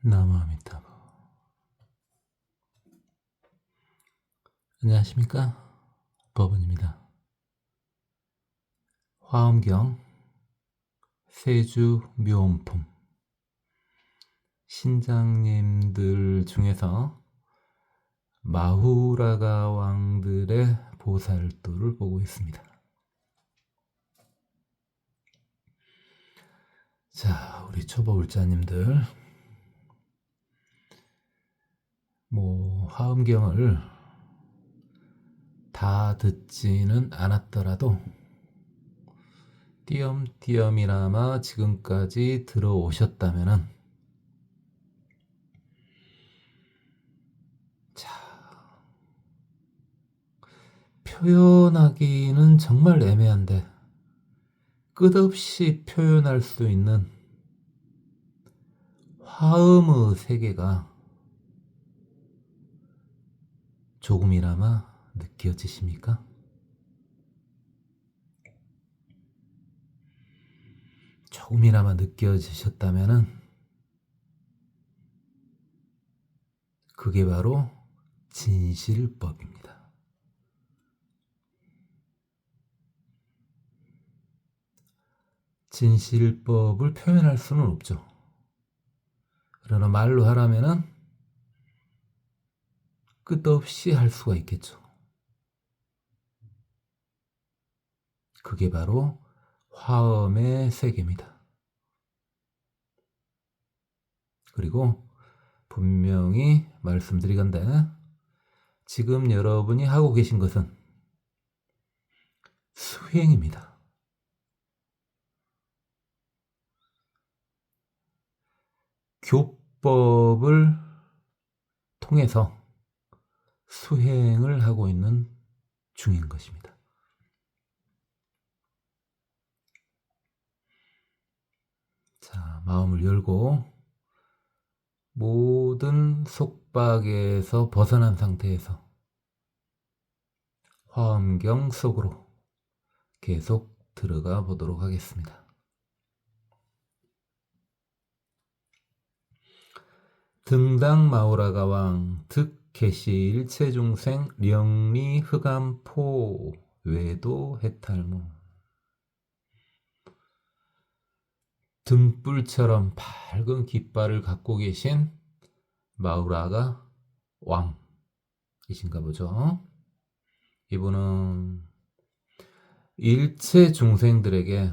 나무아미타불. 안녕하십니까, 법은입니다. 화엄경 세주묘음품 신장님들 중에서 마후라가 왕들의 보살도를 보고 있습니다. 자, 우리 초보 울자님들, 화엄경을 다 듣지는 않았더라도 띄엄띄엄이나마 지금까지 들어오셨다면은, 자, 표현하기는 정말 애매한데 끝없이 표현할 수 있는 화음의 세계가 조금이나마 느껴지십니까? 조금이나마 느껴지셨다면은 그게 바로 진실법입니다. 진실법을 표현할 수는 없죠. 그러나 말로 하라면은 끝없이 할 수가 있겠죠. 그게 바로 화엄의 세계입니다. 그리고 분명히 말씀드리건대 지금 여러분이 하고 계신 것은 수행입니다. 교법을 통해서 수행을 하고 있는 중인 것입니다. 자, 마음을 열고 모든 속박에서 벗어난 상태에서 화엄경 속으로 계속 들어가 보도록 하겠습니다. 등당 마우라가왕 득개시 일체중생 령리 흑암포 외도 해탈무. 등불처럼 밝은 깃발을 갖고 계신 마우라가 왕이신가 보죠. 이분은 일체 중생들에게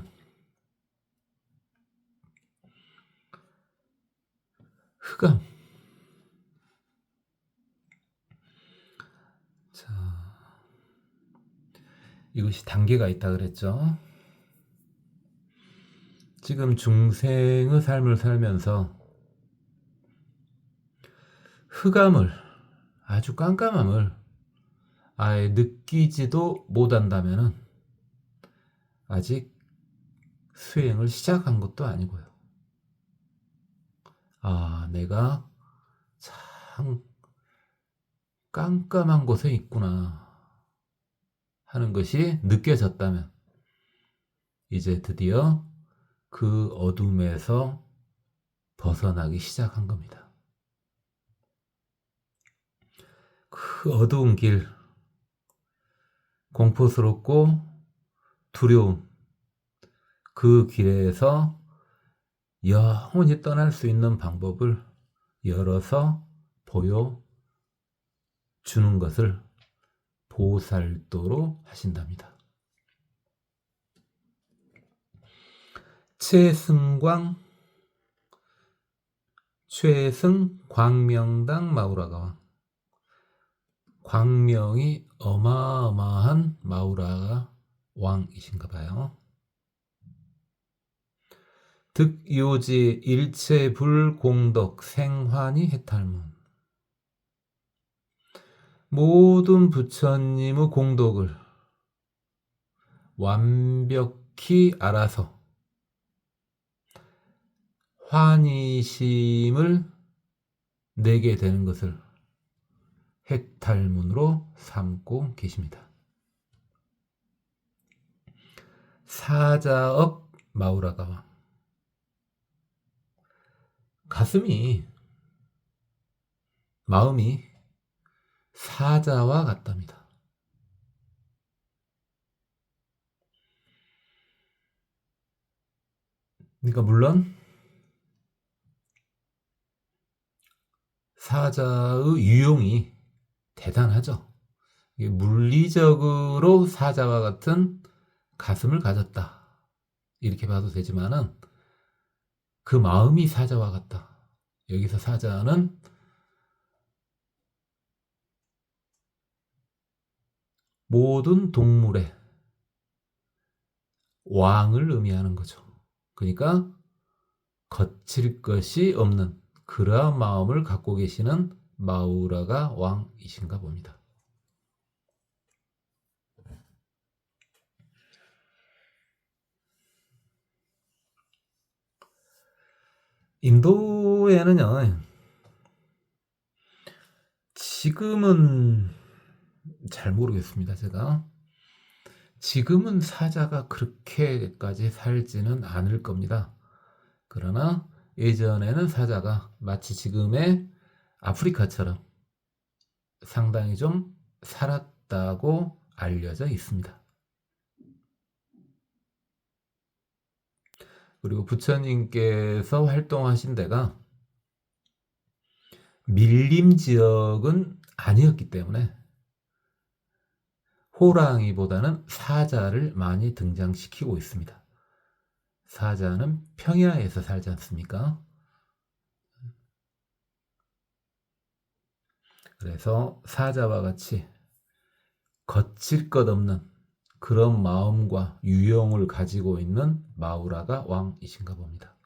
흑암, 자, 이것이 단계가 있다 그랬죠. 지금 중생의 삶을 살면서 흑암을, 아주 깜깜함을 아예 느끼지도 못한다면은 아직 수행을 시작한 것도 아니고요. 아, 내가 참 깜깜한 곳에 있구나 하는 것이 느껴졌다면 이제 드디어 그 어둠에서 벗어나기 시작한 겁니다. 그 어두운 길, 공포스럽고 두려운 그 길에서 영원히 떠날 수 있는 방법을 열어서 보여주는 것을 보살도로 하신답니다. 최승광, 최승 광명당 마우라가 광명이 어마어마한 마우라가 왕이신가 봐요. 득요지 일체불공덕 생환이 해탈문. 모든 부처님의 공덕을 완벽히 알아서 환희심을 내게 되는 것을 해탈문으로 삼고 계십니다. 사자업 마우라가왕. 가슴이 마음이 사자와 같답니다. 그러니까 물론 사자의 유용이 대단하죠. 물리적으로 사자와 같은 가슴을 가졌다, 이렇게 봐도 되지만은 그 마음이 사자와 같다. 여기서 사자는 모든 동물의 왕을 의미하는 거죠. 그러니까 거칠 것이 없는 그러한 마음을 갖고 계시는 마우라가 왕이신가 봅니다. 인도에는요, 지금은 잘 모르겠습니다. 제가 지금은 사자가 그렇게까지 살지는 않을 겁니다. 그러나 예전에는 사자가 마치 지금의 아프리카처럼 상당히 좀 살았다고 알려져 있습니다. 그리고 부처님께서 활동하신 데가 밀림 지역은 아니었기 때문에 호랑이보다는 사자를 많이 등장시키고 있습니다. 사자는 평야에서 살지 않습니까? 그래서 사자와 같이 거칠 것 없는 그런 마음과 유형을 가지고 있는 마우라가 왕이신가 봅니다.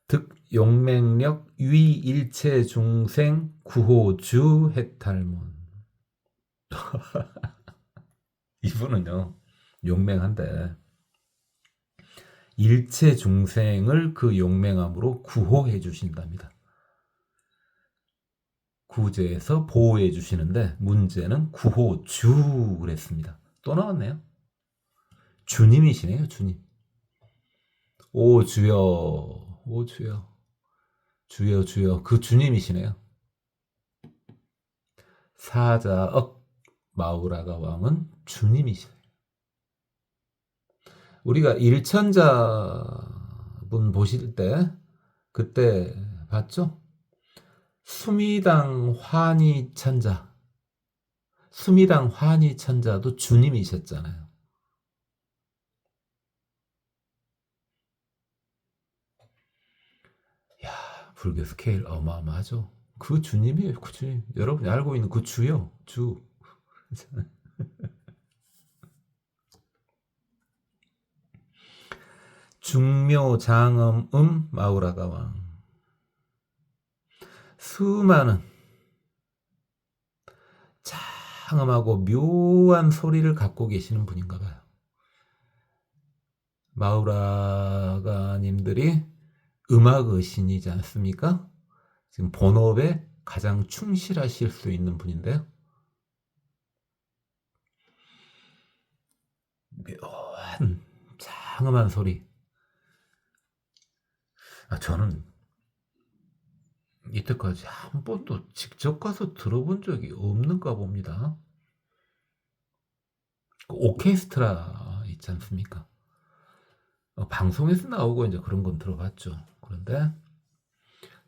득 용맹력 위일체 중생 구호주 해탈문. 이분은요, 용맹한데 일체 중생을 그 용맹함으로 구호해 주신답니다. 구제에서 보호해 주시는데 문제는 구호주 그랬습니다. 또 나왔네요. 주님이시네요. 주님. 오 주여, 오 주여, 주여 주여, 그 주님이시네요. 사자억 마우라가 왕은 주님이시네요. 우리가 일천자분 보실 때 그때 봤죠? 수미당 환희천자, 수미당 환희천자도 주님이셨잖아요. 야, 불교 스케일 어마어마하죠. 그 주님이에요. 그 주님. 여러분이 알고 있는 그 주요. 주. 중묘 장엄 마우라가 왕. 수많은 장엄하고 묘한 소리를 갖고 계시는 분인가 봐요. 마우라가님들이 음악의 신이지 않습니까? 지금 본업에 가장 충실하실 수 있는 분인데요. 묘한 장엄한 소리. 저는 이때까지 한 번도 직접 가서 들어본 적이 없는가 봅니다. 그 오케스트라 있지 않습니까? 방송에서 나오고 이제 그런 건 들어봤죠. 그런데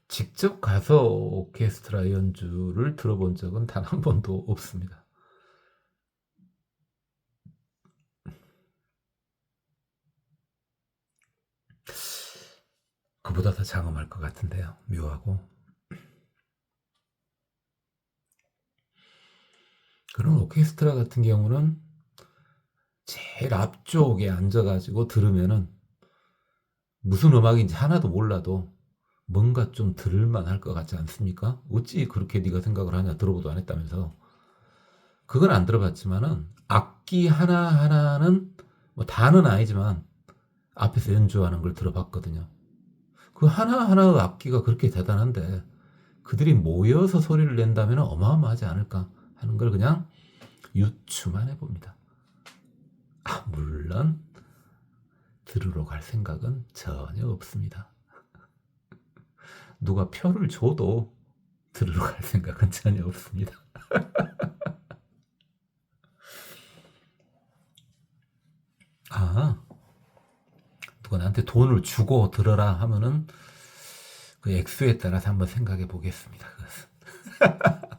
직접 가서 오케스트라 연주를 들어본 적은 단 한 번도 없습니다. 그보다 더 장엄할 것 같은데요. 묘하고. 그런 오케스트라 같은 경우는 제일 앞쪽에 앉아가지고 들으면은 무슨 음악인지 하나도 몰라도 뭔가 좀 들을만 할 것 같지 않습니까? 어찌 그렇게 네가 생각을 하냐, 들어보도 안 했다면서. 그건 안 들어봤지만은 악기 하나하나는 뭐 다는 아니지만 앞에서 연주하는 걸 들어봤거든요. 그 하나하나의 악기가 그렇게 대단한데 그들이 모여서 소리를 낸다면 어마어마하지 않을까 하는 걸 그냥 유추만 해봅니다. 물론 들으러 갈 생각은 전혀 없습니다. 누가 표를 줘도 들으러 갈 생각은 전혀 없습니다. 아, 누가 나한테 돈을 주고 들어라 하면은 그 액수에 따라서 한번 생각해 보겠습니다. 그것은.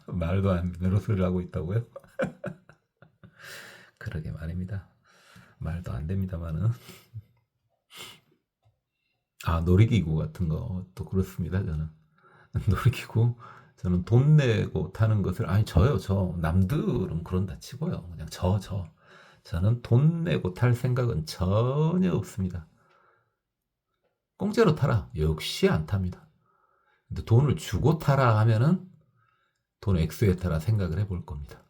말도 안 되는 소리를 하고 있다고요? 그러게 말입니다. 말도 안 됩니다만은. 아, 놀이기구 같은 것도 그렇습니다. 저는 놀이기구, 저는 돈 내고 타는 것을, 아니 저요, 저 남들은 그런다 치고요, 그냥 저는 돈 내고 탈 생각은 전혀 없습니다. 공짜로 타라 역시 안 탑니다. 근데 돈을 주고 타라 하면은 돈 액수에 따라 생각을 해볼 겁니다.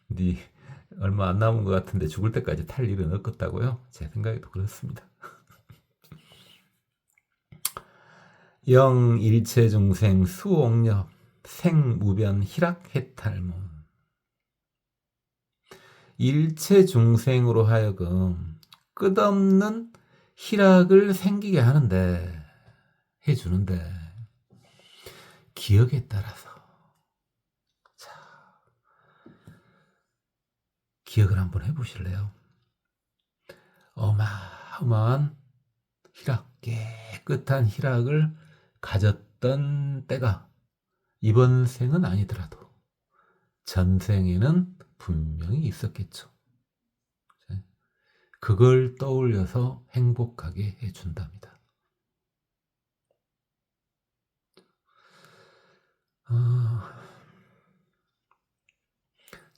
네, 얼마 안 남은 것 같은데 죽을 때까지 탈 일은 없겠다고요? 제 생각에도 그렇습니다. 영일체중생 수옥렵 생무변 희락해탈모. 일체중생으로 하여금 끝없는 희락을 생기게 하는데, 해주는데, 기억에 따라서, 자, 기억을 한번 해보실래요? 어마어마한 희락, 깨끗한 희락을 가졌던 때가 이번 생은 아니더라도 전생에는 분명히 있었겠죠. 그걸 떠올려서 행복하게 해준답니다.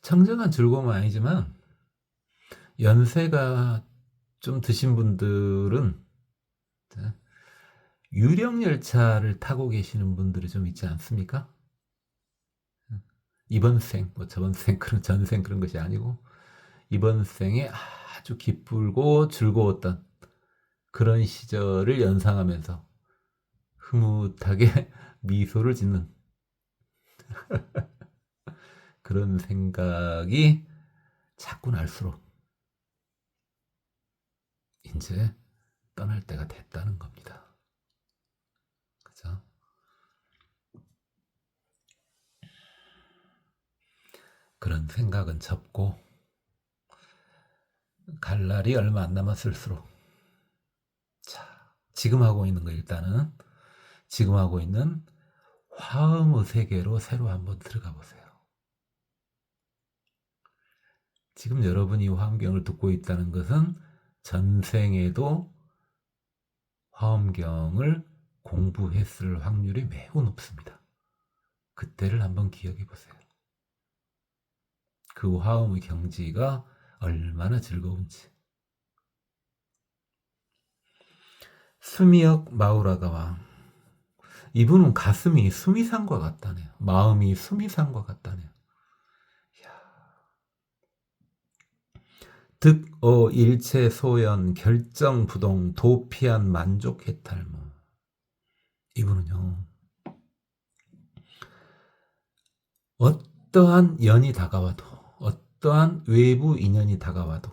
청정한 즐거움은 아니지만 연세가 좀 드신 분들은 유령열차를 타고 계시는 분들이 좀 있지 않습니까? 이번 생, 뭐 저번 생, 그런 전생 그런 것이 아니고 이번 생에 아주 기쁘고 즐거웠던 그런 시절을 연상하면서 흐뭇하게 미소를 짓는 그런 생각이 자꾸 날수록 이제 떠날 때가 됐다는 겁니다. 그죠? 그런 생각은 접고 갈 날이 얼마 안 남았을수록, 자, 지금 하고 있는 거 일단은 지금 하고 있는 화음의 세계로 새로 한번 들어가 보세요. 지금 여러분이 화엄경을 듣고 있다는 것은 전생에도 화엄경을 공부했을 확률이 매우 높습니다. 그때를 한번 기억해 보세요. 그 화음의 경지가 얼마나 즐거운지. 수미역 마우라가와, 이분은 가슴이 수미산과 같다네요. 마음이 수미산과 같다네요. 득어 일체 소연 결정 부동 도피한 만족 해탈모. 이분은요, 어떠한 연이 다가와도, 어떠한 외부 인연이 다가와도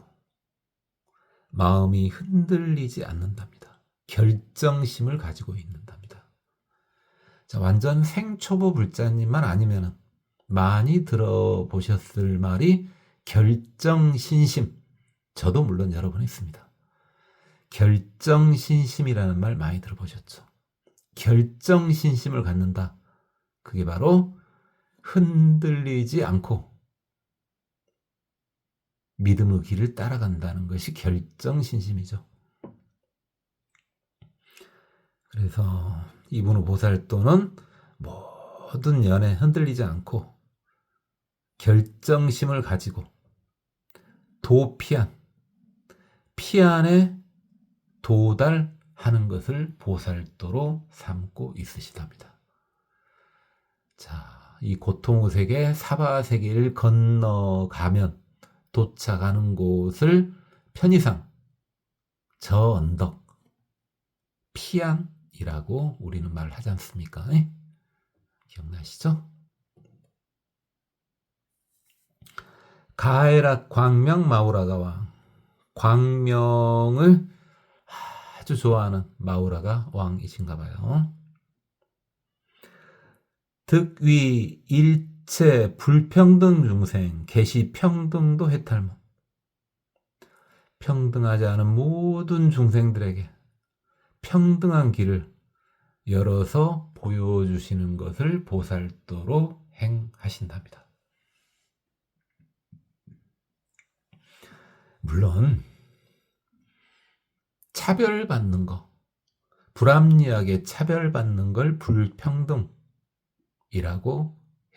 마음이 흔들리지 않는답니다. 결정심을 가지고 있는답니다. 자, 완전 생초보 불자님만 아니면 많이 들어보셨을 말이 결정신심. 저도 물론 여러 번 했습니다. 결정신심이라는 말 많이 들어보셨죠? 결정신심을 갖는다. 그게 바로 흔들리지 않고 믿음의 길을 따라간다는 것이 결정신심이죠. 그래서 이분의 보살도는 모든 연에 흔들리지 않고 결정심을 가지고 피안에 도달하는 것을 보살도로 삼고 있으시답니다. 자, 이 고통의 세계, 사바세계를 건너가면 도착하는 곳을 편의상 저 언덕, 피안이라고 우리는 말하지 않습니까? 네? 기억나시죠? 가에락 광명 마우라가와, 광명을 아주 좋아하는 마우라가 왕이신가 봐요. 득위 일체 불평등 중생 계시 평등도 해탈무. 평등하지 않은 모든 중생들에게 평등한 길을 열어서 보여주시는 것을 보살도로 행하신답니다. 물론 차별받는 거, 불합리하게 차별받는 걸 불평등이라고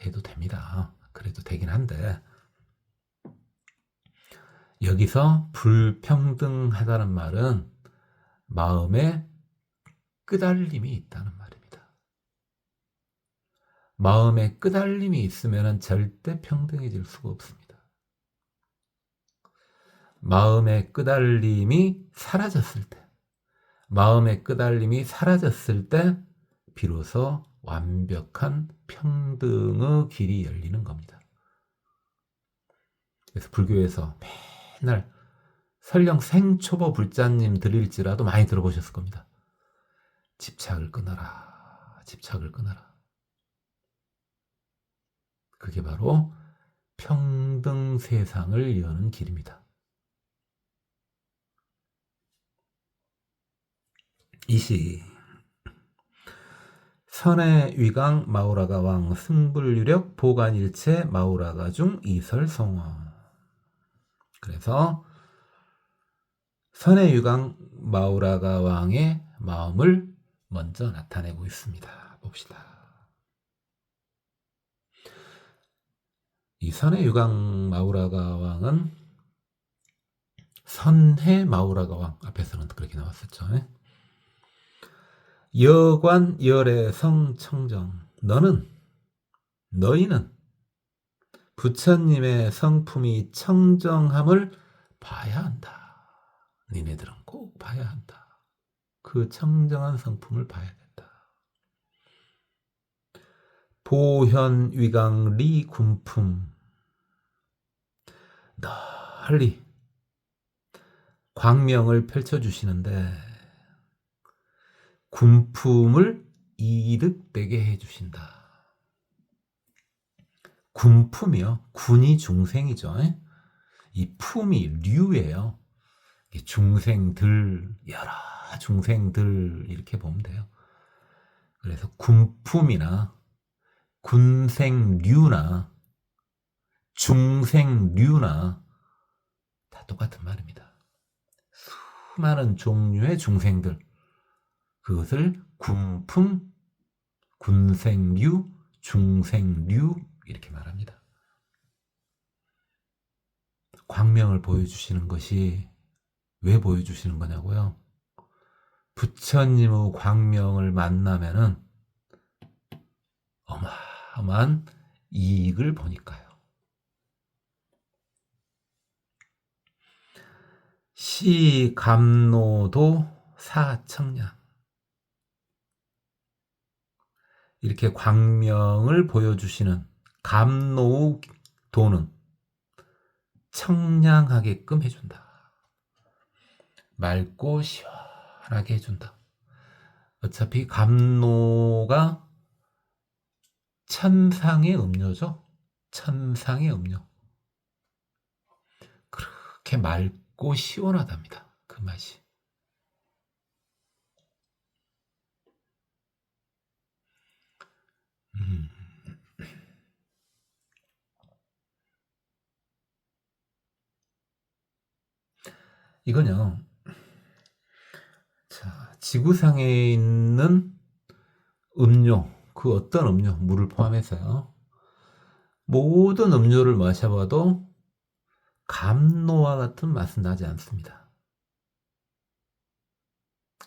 해도 됩니다. 그래도 되긴 한데 여기서 불평등하다는 말은 마음에 끄달림이 있다는 말입니다. 마음에 끄달림이 있으면 절대 평등해질 수가 없습니다. 마음의 끄달림이 사라졌을 때, 마음의 끄달림이 사라졌을 때 비로소 완벽한 평등의 길이 열리는 겁니다. 그래서 불교에서 맨날 설령 생초보 불자님 드릴지라도 많이 들어보셨을 겁니다. 집착을 끊어라, 집착을 끊어라. 그게 바로 평등 세상을 여는 길입니다. 이시 선의 위강 마우라가 왕 승불유력 보관일체 마우라가 중 이설성어. 그래서 선의 위강 마우라가 왕의 마음을 먼저 나타내고 있습니다. 봅시다. 이 선의 위강 마우라가 왕은 선해 마우라가 왕 앞에서는 그렇게 나왔었죠. 여관 열의 성청정. 너희는 부처님의 성품이 청정함을 봐야 한다. 니네들은 꼭 봐야 한다. 그 청정한 성품을 봐야 된다. 보현 위강 리 군품. 널리 광명을 펼쳐주시는데 군품을 이득되게 해주신다. 군품이요. 군이 중생이죠. 이 품이 류예요. 중생들, 여러 중생들 이렇게 보면 돼요. 그래서 군품이나 군생류나 중생류나 다 똑같은 말입니다. 수많은 종류의 중생들, 그것을 군품, 군생류, 중생류 이렇게 말합니다. 광명을 보여주시는 것이 왜 보여주시는 거냐고요? 부처님의 광명을 만나면은 어마어마한 이익을 보니까요. 시감노도 사청량. 이렇게 광명을 보여주시는 감노의 도는 청량하게끔 해준다. 맑고 시원하게 해준다. 어차피 감노가 천상의 음료죠. 천상의 음료. 그렇게 맑고 시원하답니다. 그 맛이. 이건요. 자, 지구상에 있는 음료, 그 어떤 음료, 물을 포함해서요. 모든 음료를 마셔봐도 감노와 같은 맛은 나지 않습니다.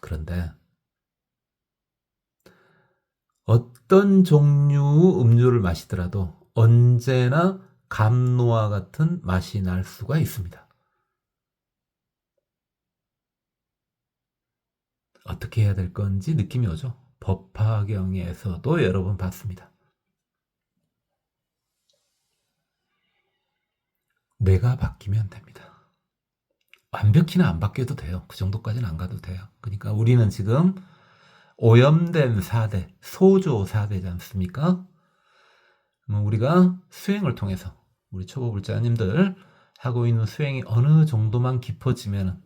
그런데 어떤 종류의 음료를 마시더라도 언제나 감노와 같은 맛이 날 수가 있습니다. 어떻게 해야 될 건지 느낌이 오죠. 법화경에서도 여러 번 봤습니다. 내가 바뀌면 됩니다. 완벽히는 안 바뀌어도 돼요. 그 정도까지는 안 가도 돼요. 그러니까 우리는 지금 오염된 4대, 소조 4대지 않습니까? 우리가 수행을 통해서 우리 초보불자님들 하고 있는 수행이 어느 정도만 깊어지면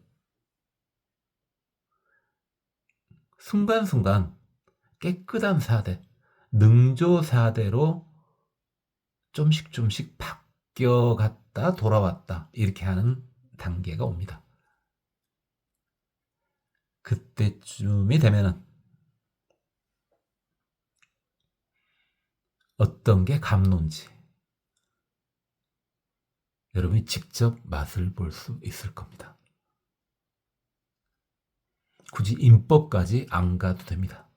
순간순간 깨끗한 4대, 능조 4대로 좀씩 바뀌어갔다 돌아왔다 이렇게 하는 단계가 옵니다. 그때쯤이 되면은 어떤 게 감론지 여러분이 직접 맛을 볼 수 있을 겁니다. 굳이 인법까지 안 가도 됩니다.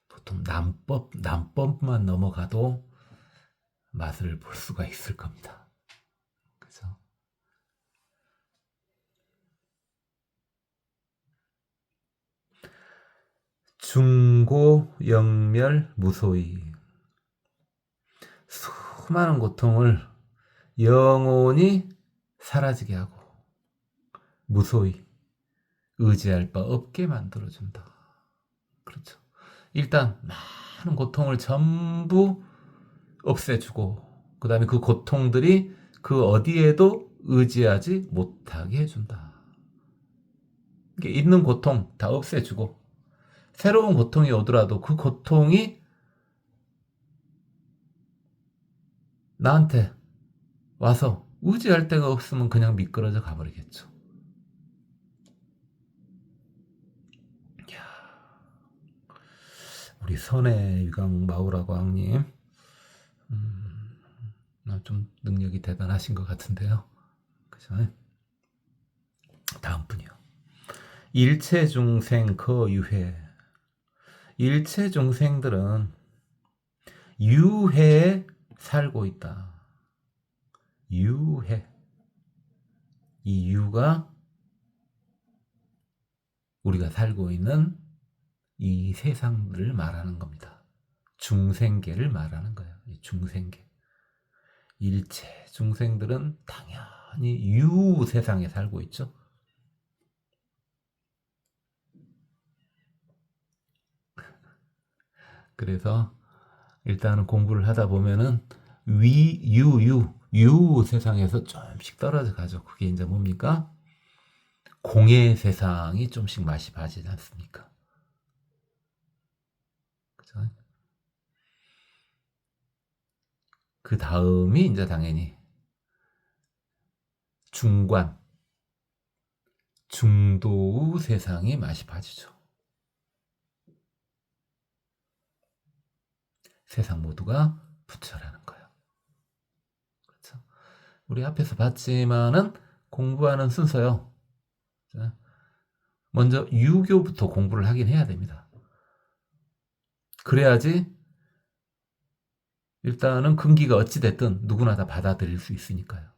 보통 남법만 넘어가도 맛을 볼 수가 있을 겁니다. 그죠? 중고 영멸 무소위 수많은 고통을 영원히 사라지게 하고 무소위 의지할 바 없게 만들어준다. 그렇죠. 일단 많은 고통을 전부 없애주고 그 다음에 그 고통들이 그 어디에도 의지하지 못하게 해준다. 있는 고통 다 없애주고 새로운 고통이 오더라도 그 고통이 나한테 와서 의지할 데가 없으면 그냥 미끄러져 가버리겠죠. 우리 선의 유강 마우라고 왕님 좀 능력이 대단하신 것 같은데요. 그죠? 다음 분이요. 일체 중생 거유회. 일체 중생들은 유회에 살고 있다. 유회. 이 유가 우리가 살고 있는 이 세상을 말하는 겁니다. 중생계를 말하는 거예요. 이 중생계. 일체 중생들은 당연히 유 세상에 살고 있죠. 그래서 일단은 공부를 하다 보면은 유 세상에서 좀씩 떨어져 가죠. 그게 이제 뭡니까? 공의 세상이 좀씩 맛이 봐지지 않습니까? 그죠? 그 다음이 이제 당연히 중관, 중도 세상이 맛이 봐지죠. 세상 모두가 부처라는 거예요. 그렇죠? 우리 앞에서 봤지만은 공부하는 순서요. 먼저 유교부터 공부를 하긴 해야 됩니다. 그래야지 일단은 근기가 어찌됐든 누구나 다 받아들일 수 있으니까요.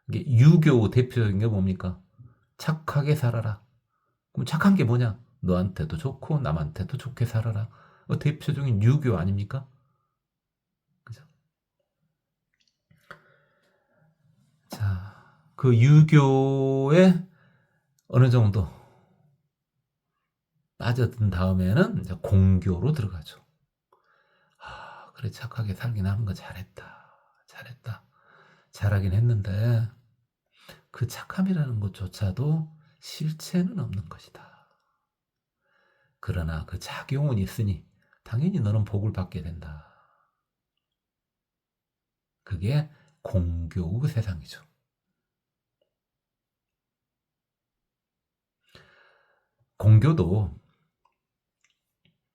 이게 유교 대표적인 게 뭡니까? 착하게 살아라. 그럼 착한 게 뭐냐? 너한테도 좋고 남한테도 좋게 살아라. 대표적인 유교 아닙니까? 그죠? 자, 그 유교에 어느 정도 빠져든 다음에는 이제 공교로 들어가죠. 아, 그래 착하게 살긴 하는 거 잘했다. 잘하긴 했는데 그 착함이라는 것조차도 실체는 없는 것이다. 그러나 그 작용은 있으니 당연히 너는 복을 받게 된다. 그게 공교의 세상이죠. 공교도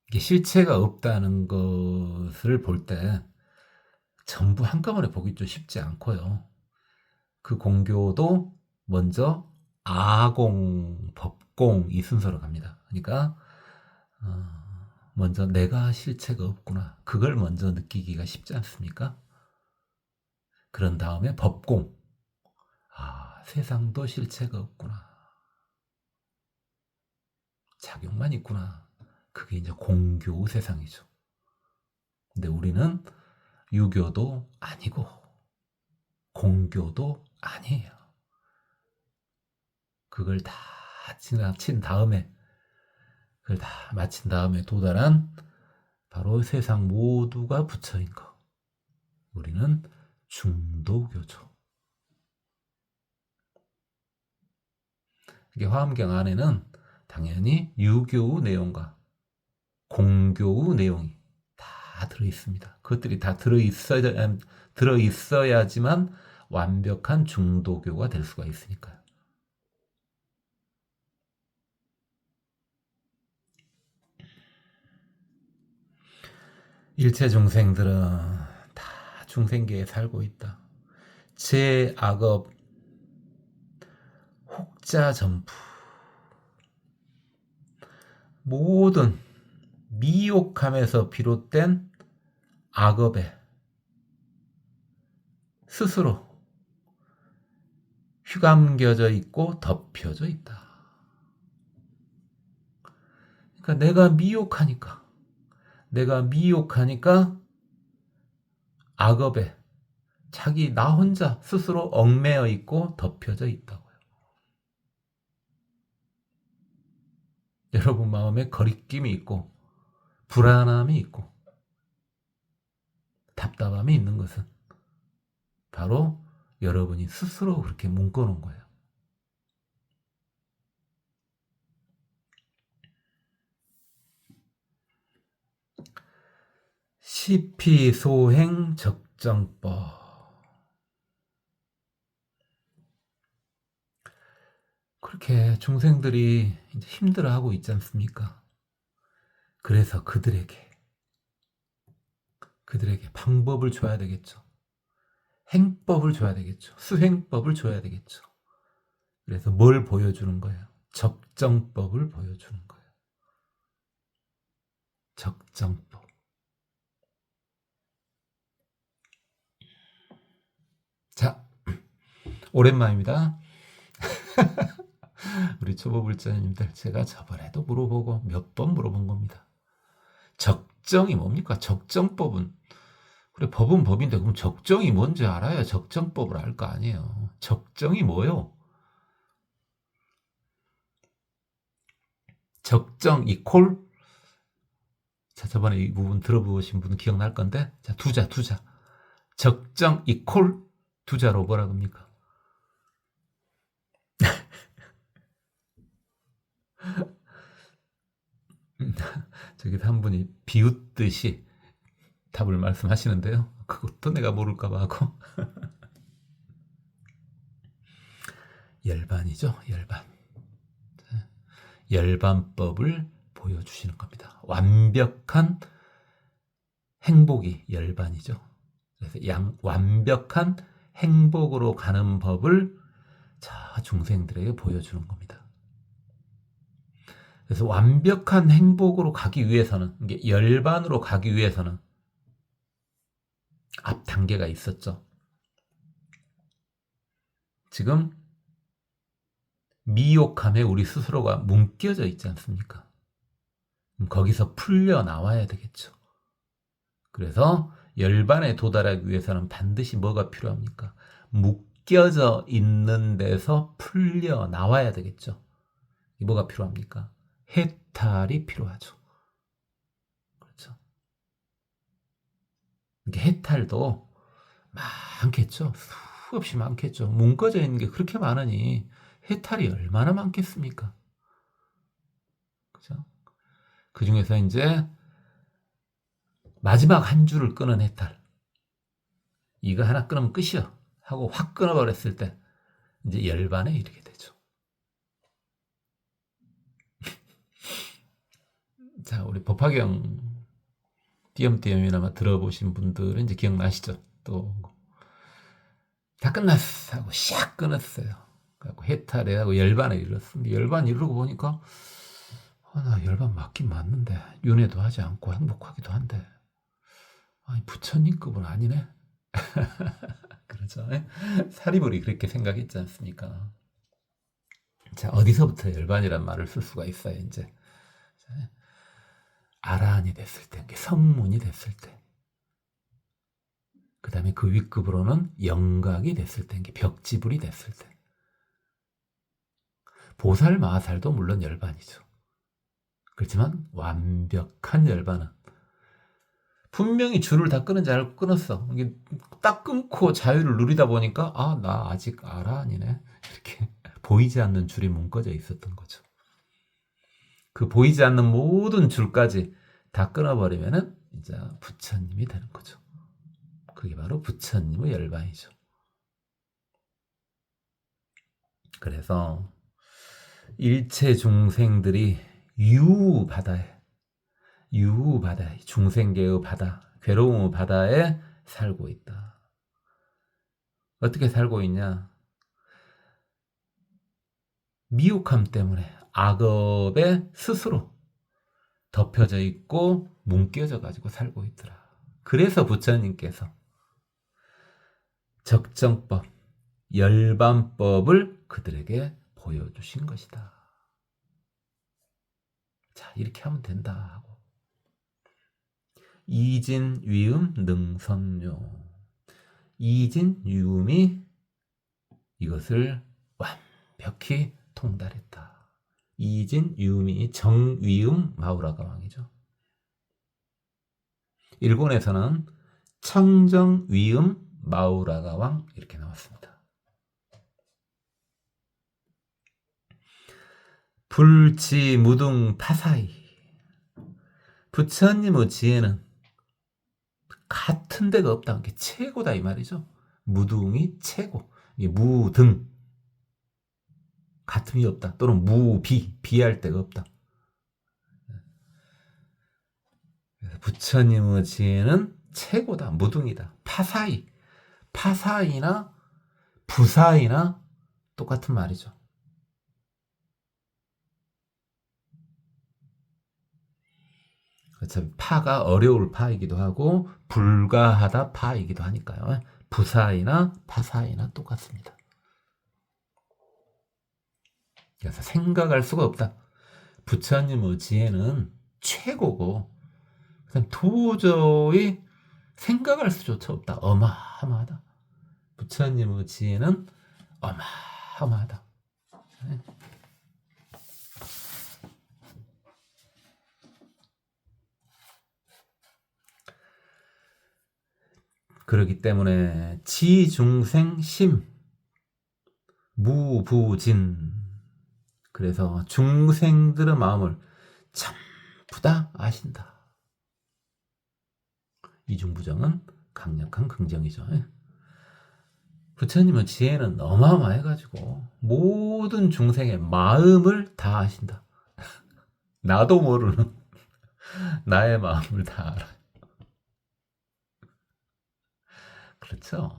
이게 실체가 없다는 것을 볼 때 전부 한꺼번에 보기 좀 쉽지 않고요. 그 공교도 먼저 아공, 법공 이 순서로 갑니다. 그러니까 먼저 내가 실체가 없구나. 그걸 먼저 느끼기가 쉽지 않습니까? 그런 다음에 법공. 아, 세상도 실체가 없구나. 작용만 있구나. 그게 이제 공교 세상이죠. 근데 우리는 유교도 아니고 공교도 아니에요. 그걸 다 지나친 다음에, 그걸 다 마친 다음에 도달한 바로 세상 모두가 부처인 것. 우리는 중도교죠. 이게 화엄경 안에는 당연히 유교의 내용과 공교의 내용이 다 들어있습니다. 그것들이 다 들어있어야지만 완벽한 중도교가 될 수가 있으니까요. 일체 중생들은 다 중생계에 살고 있다. 제악업 혹자전부 모든 미혹함에서 비롯된 악업에 스스로 휘감겨져 있고 덮여져 있다. 그러니까 내가 미혹하니까 악업에 나 혼자 스스로 얽매여 있고 덮여져 있다고요. 여러분 마음에 거리낌이 있고 불안함이 있고 답답함이 있는 것은 바로 여러분이 스스로 그렇게 묶어놓은 거예요. 시피소행 적정법. 그렇게 중생들이 이제 힘들어하고 있지 않습니까? 그래서 그들에게 방법을 줘야 되겠죠. 행법을 줘야 되겠죠. 수행법을 줘야 되겠죠. 그래서 뭘 보여주는 거예요? 적정법을 보여주는 거예요. 적정법. 자, 오랜만입니다. 우리 초보불자님들, 제가 저번에도 물어보고 몇 번 물어본 겁니다. 적정이 뭡니까? 적정법은, 그래, 법은 법인데 그럼 적정이 뭔지 알아야 적정법을 알 거 아니에요. 적정이 뭐요? 적정 이콜, 자, 저번에 이 부분 들어보신 분은 기억날 건데, 자, 두자. 적정 이콜 두자로 뭐라 합니까? 저기서 한 분이 비웃듯이 답을 말씀하시는데요. 그것도 내가 모를까봐 하고. 열반이죠, 열반. 열반법을 보여주시는 겁니다. 완벽한 행복이 열반이죠. 그래서 완벽한 행복으로 가는 법을 중생들에게 보여주는 겁니다. 그래서 완벽한 행복으로 가기 위해서는, 이게 열반으로 가기 위해서는 앞 단계가 있었죠. 지금 미혹함에 우리 스스로가 묶여져 있지 않습니까? 거기서 풀려 나와야 되겠죠. 그래서 열반에 도달하기 위해서는 반드시 뭐가 필요합니까? 묶여져 있는 데서 풀려 나와야 되겠죠. 뭐가 필요합니까? 해탈이 필요하죠. 그렇죠. 이게 해탈도 많겠죠. 수없이 많겠죠. 묶어져 있는 게 그렇게 많으니 해탈이 얼마나 많겠습니까? 그죠? 그 중에서 이제 마지막 한 줄을 끄는 해탈. 이거 하나 끊으면 끝이야 하고 확 끊어버렸을 때 이제 열반에 이르게 되죠. 자, 우리 법화경 띄엄띄엄이나마 들어보신 분들은 이제 기억나시죠? 또 다 끝났어 하고 샥 끊었어요. 그래갖고 해탈해 하고 열반에 이르렀습니다. 열반 이르고 보니까 나 열반 맞긴 맞는데 윤회도 하지 않고 행복하기도 한데 아니 부처님급은 아니네. 그렇죠. 사리불이 그렇게 생각했지 않습니까? 자, 어디서부터 열반이란 말을 쓸 수가 있어요, 이제. 아라한이 됐을 때, 성문이 됐을 때. 그 다음에 그 윗급으로는 영각이 됐을 때, 벽지불이 됐을 때. 보살 마살도 물론 열반이죠. 그렇지만 완벽한 열반은 분명히 줄을 다 끊은 줄 알고 끊었어. 이게 딱 끊고 자유를 누리다 보니까 나 아직 아니네. 이렇게 보이지 않는 줄이 묶어져 있었던 거죠. 그 보이지 않는 모든 줄까지 다 끊어버리면은 이제 부처님이 되는 거죠. 그게 바로 부처님의 열반이죠. 그래서 일체 중생들이 유바다에 중생계의 바다, 괴로움의 바다에 살고 있다. 어떻게 살고 있냐? 미혹함 때문에 악업에 스스로 덮여져 있고 뭉개져 가지고 살고 있더라. 그래서 부처님께서 적정법, 열반법을 그들에게 보여주신 것이다. 자, 이렇게 하면 된다 하고. 이진, 위음, 능선요. 이진, 위음이 이것을 완벽히 통달했다. 이진, 위음이 정위음 마우라가 왕이죠. 일본에서는 청정, 위음, 마우라가 왕 이렇게 나왔습니다. 불지, 무등, 파사이. 부처님의 지혜는 같은 데가 없다는 게 최고다 이 말이죠. 무등이 최고. 이게 무등 같음이 없다. 또는 무비 비할 데가 없다. 그래서 부처님의 지혜는 최고다. 무등이다. 파사이나 부사이나 똑같은 말이죠. 어차피 파가 어려울 파이기도 하고 불가하다 파이기도 하니까요. 부사이나 파사이나 똑같습니다. 그래서 생각할 수가 없다. 부처님의 지혜는 최고고 도저히 생각할 수조차 없다. 어마어마하다. 부처님의 지혜는 어마어마하다. 그렇기 때문에 지중생심 무부진. 그래서 중생들의 마음을 전부 다 아신다. 이중부정은 강력한 긍정이죠. 부처님의 지혜는 어마어마해가지고 모든 중생의 마음을 다 아신다. 나도 모르는 나의 마음을 다 알아. 그렇죠.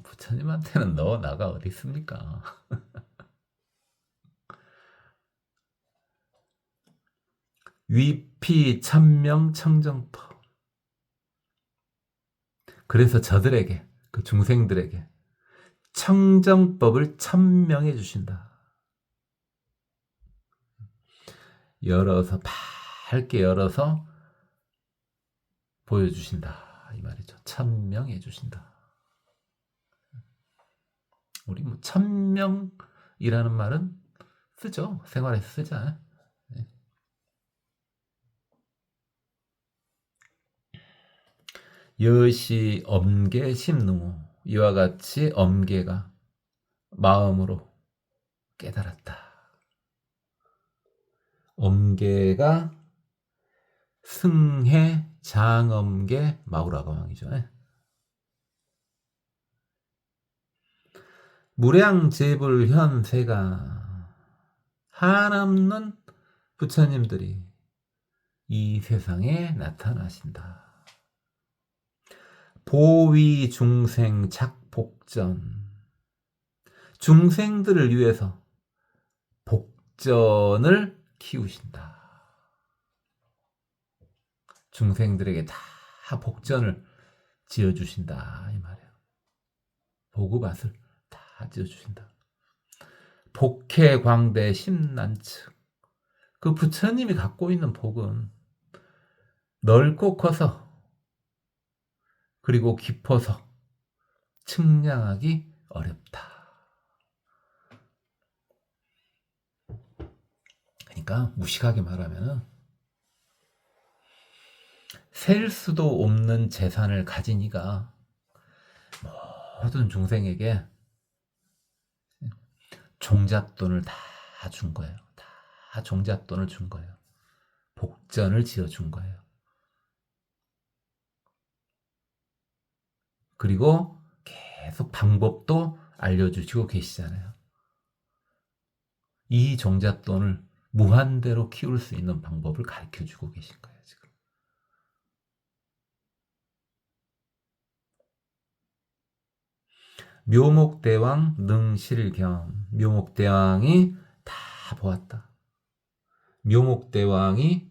부처님한테는 너 나가 어디 있습니까? 위피 천명 청정법. 그래서 저들에게 그 중생들에게 청정법을 천명해 주신다. 열어서 밝게 열어서 보여주신다 이 말이죠. 천명해 주신다. 우리 천명이라는 말은 쓰죠. 생활에서 쓰자. 여시 엄계 심능호. 이와 같이 엄계가 마음으로 깨달았다. 엄계가 승해 장엄계 마우라가 왕이죠. 무량재불현세가 한없는 부처님들이 이 세상에 나타나신다. 보위 중생 작복전. 중생들을 위해서 복전을 키우신다. 중생들에게 다 복전을 지어주신다 이 말이에요. 보급밭을 다 지어주신다. 복해광대 심난측. 그 부처님이 갖고 있는 복은 넓고 커서 그리고 깊어서 측량하기 어렵다. 그러니까 무식하게 말하면은 셀 수도 없는 재산을 가진 이가 모든 중생에게 종잣돈을 다 준 거예요. 다 종잣돈을 준 거예요. 복전을 지어준 거예요. 그리고 계속 방법도 알려주시고 계시잖아요. 이 종잣돈을 무한대로 키울 수 있는 방법을 가르쳐주고 계신 거예요, 지금. 묘목대왕 능실경. 묘목대왕이 다 보았다. 묘목대왕이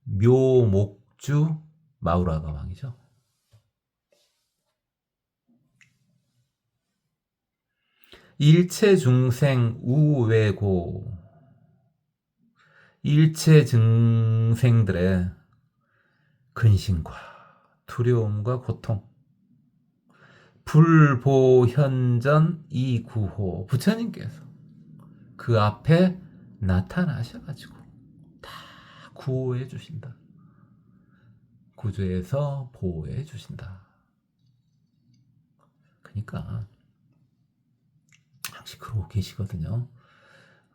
묘목주 마우라가 왕이죠. 일체 중생 우외고. 일체 중생들의 근심과 두려움과 고통, 불보현전 이구호. 부처님께서 그 앞에 나타나셔가지고 다 구호해 주신다. 구조해서 보호해 주신다. 그러니까 항상 그러고 계시거든요.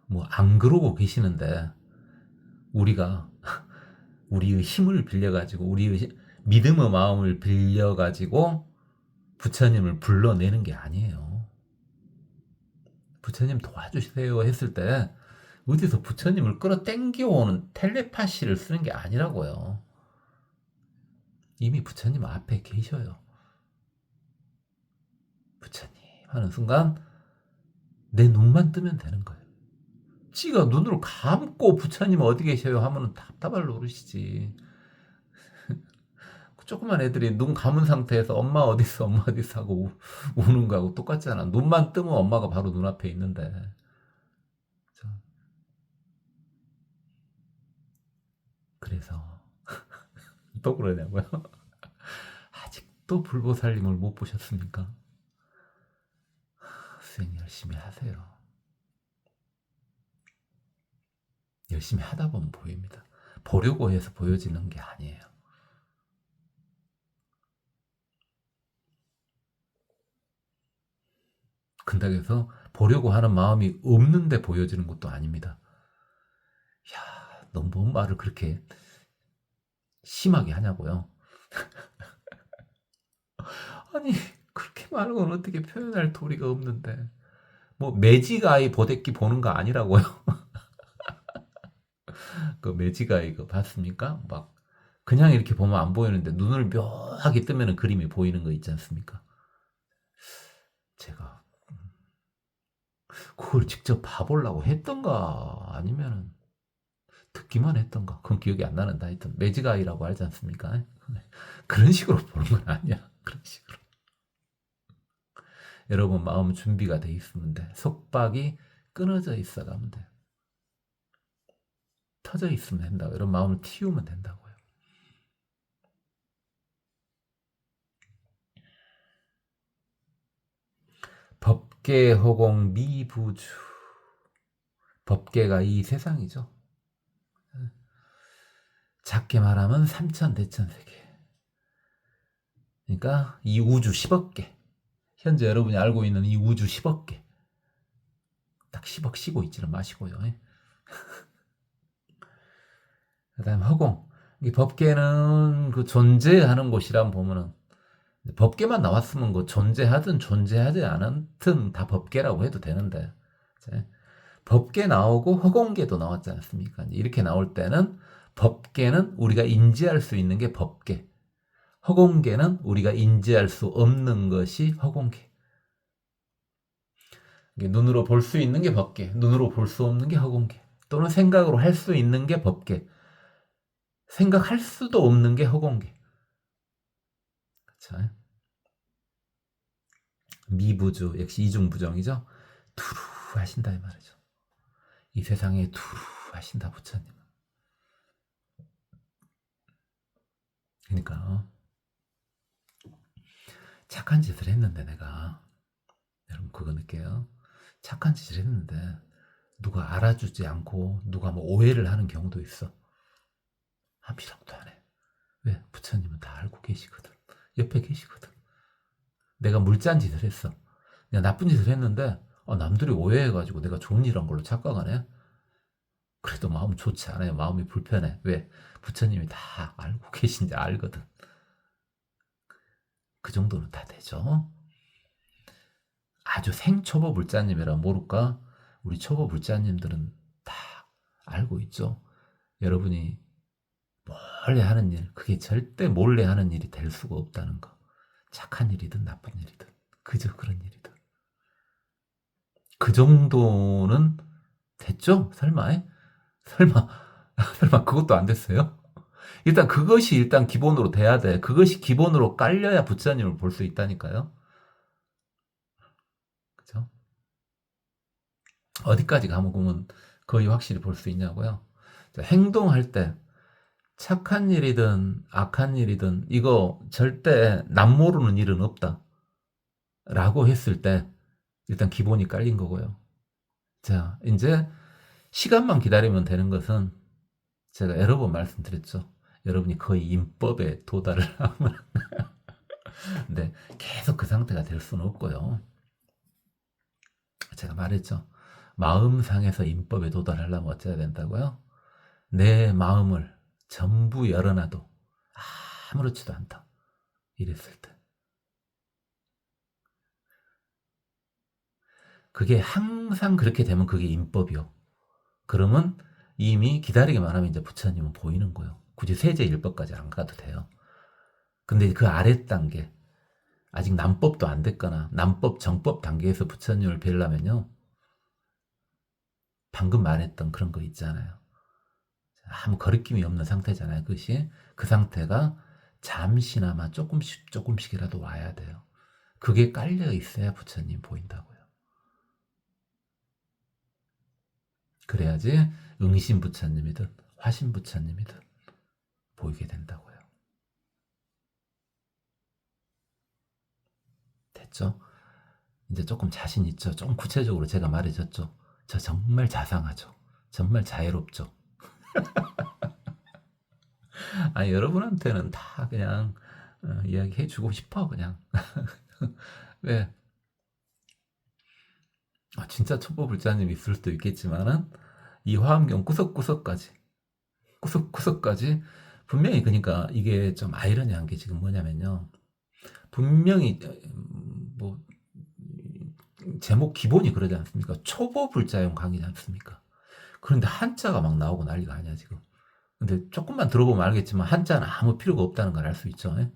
뭐 안 그러고 계시는데 우리가 우리의 힘을 빌려가지고 우리의 믿음의 마음을 빌려가지고 부처님을 불러내는 게 아니에요. 부처님 도와주세요 했을 때 어디서 부처님을 끌어당겨오는 텔레파시를 쓰는 게 아니라고요. 이미 부처님 앞에 계셔요. 부처님 하는 순간 내 눈만 뜨면 되는 거예요. 지가 눈을 감고 부처님 어디 계셔요 하면 답답할 노릇이지. 조그만 애들이 눈 감은 상태에서 엄마 어디 있어 엄마 어디 있어 하고 우는 거하고 똑같잖아. 눈만 뜨면 엄마가 바로 눈앞에 있는데. 그래서 또 그러냐고요? 아직도 불보살님을 못 보셨습니까? 수행 열심히 하세요. 열심히 하다 보면 보입니다. 보려고 해서 보여지는 게 아니에요. 근다고 해서 보려고 하는 마음이 없는데 보여지는 것도 아닙니다. 야, 너 뭔 말을 그렇게 심하게 하냐고요? 아니 그렇게 말하고는 어떻게 표현할 도리가 없는데 뭐 매직아이 보대끼 보는 거 아니라고요? 그 매직아이 그 봤습니까? 막 그냥 이렇게 보면 안 보이는데 눈을 묘하게 뜨면 그림이 보이는 거 있지 않습니까? 제가 그걸 직접 봐보려고 했던가 아니면 듣기만 했던가 그건 기억이 안 나는데 하여튼 매직아이라고 하지 않습니까? 그런 식으로 보는 건 아니야. 그런 식으로. 여러분 마음 준비가 돼 있으면 돼. 속박이 끊어져 있어가면 돼. 터져 있으면 된다고. 이런 마음을 틔우면 된다고요. 법계 허공 미부주. 법계가 이 세상이죠. 작게 말하면 삼천대천세계. 그러니까 이 우주 10억 개. 현재 여러분이 알고 있는 이 우주 10억 개. 딱 10억 쉬고 있지는 마시고요. 그 다음에 허공. 이 법계는 그 존재하는 곳이란 보면은 법계만 나왔으면 그 존재하든 존재하지 않든 다 법계라고 해도 되는데 법계 나오고 허공계도 나왔지 않습니까? 이렇게 나올 때는 법계는 우리가 인지할 수 있는 게 법계, 허공계는 우리가 인지할 수 없는 것이 허공계. 눈으로 볼 수 있는 게 법계, 눈으로 볼 수 없는 게 허공계, 또는 생각으로 할 수 있는 게 법계, 생각할 수도 없는 게 허공계. 그렇죠? 미부주 역시 이중부정이죠. 두루 하신다 이 말이죠. 이 세상에 두루 하신다 부처님. 그러니까 착한 짓을 했는데 내가 여러분 그거 느껴요. 착한 짓을 했는데 누가 알아주지 않고 누가 뭐 오해를 하는 경우도 있어. 아무렇지도 않아. 왜? 부처님은 다 알고 계시거든. 옆에 계시거든. 내가 물짠 짓을 했어. 내가 나쁜 짓을 했는데 남들이 오해해가지고 내가 좋은 일 한 걸로 착각하네. 그래도 마음 좋지 않아요. 마음이 불편해. 왜? 부처님이 다 알고 계신지 알거든. 그 정도는 다 되죠. 아주 생초보 불자님이라 모를까? 우리 초보 불자님들은 다 알고 있죠. 여러분이 몰래 하는 일, 그게 절대 몰래 하는 일이 될 수가 없다는 거. 착한 일이든 나쁜 일이든 그저 그런 일이든. 그 정도는 됐죠? 설마? 설마 그것도 안 됐어요? 일단 그것이 일단 기본으로 돼야 돼. 그것이 기본으로 깔려야 부처님을 볼 수 있다니까요. 그죠? 어디까지 가면 거의 확실히 볼 수 있냐고요? 행동할 때 착한 일이든 악한 일이든 이거 절대 남 모르는 일은 없다 라고 했을 때 일단 기본이 깔린 거고요. 자, 이제 시간만 기다리면 되는 것은 제가 여러 번 말씀드렸죠. 여러분이 거의 인법에 도달을 하면 근데 계속 그 상태가 될 수는 없고요. 제가 말했죠. 마음상에서 인법에 도달하려면 어째야 된다고요? 내 마음을 전부 열어놔도 아무렇지도 않다. 이랬을 때. 그게 항상 그렇게 되면 그게 인법이요. 그러면 이미 기다리기만 하면 이제 부처님은 보이는 거예요. 굳이 세제일법까지 안 가도 돼요. 근데 그 아래 단계, 아직 남법도 안 됐거나 남법, 정법 단계에서 부처님을 뵈려면요. 방금 말했던 그런 거 있잖아요. 아무 거리낌이 없는 상태잖아요. 그것이 그 상태가 잠시나마 조금씩이라도 와야 돼요. 그게 깔려 있어야 부처님 보인다고요. 그래야지 응신 부처님이든 화신 부처님이든 보이게 된다고요. 됐죠? 이제 조금 자신 있죠? 좀 구체적으로 제가 말해줬죠? 저 정말 자상하죠? 정말 자애롭죠? 아니, 여러분한테는 다 그냥 이야기해주고 싶어, 그냥. 왜? 진짜 첩보불자님 있을 수도 있겠지만은 이 화엄경 구석구석까지 분명히, 그러니까 이게 좀 아이러니한 게 지금 뭐냐면요. 분명히 뭐 제목 기본이 그러지 않습니까? 초보불자용 강의지 않습니까? 그런데 한자가 막 나오고 난리가 아니야 지금. 근데 조금만 들어보면 알겠지만 한자는 아무 필요가 없다는 걸 알 수 있죠. 예?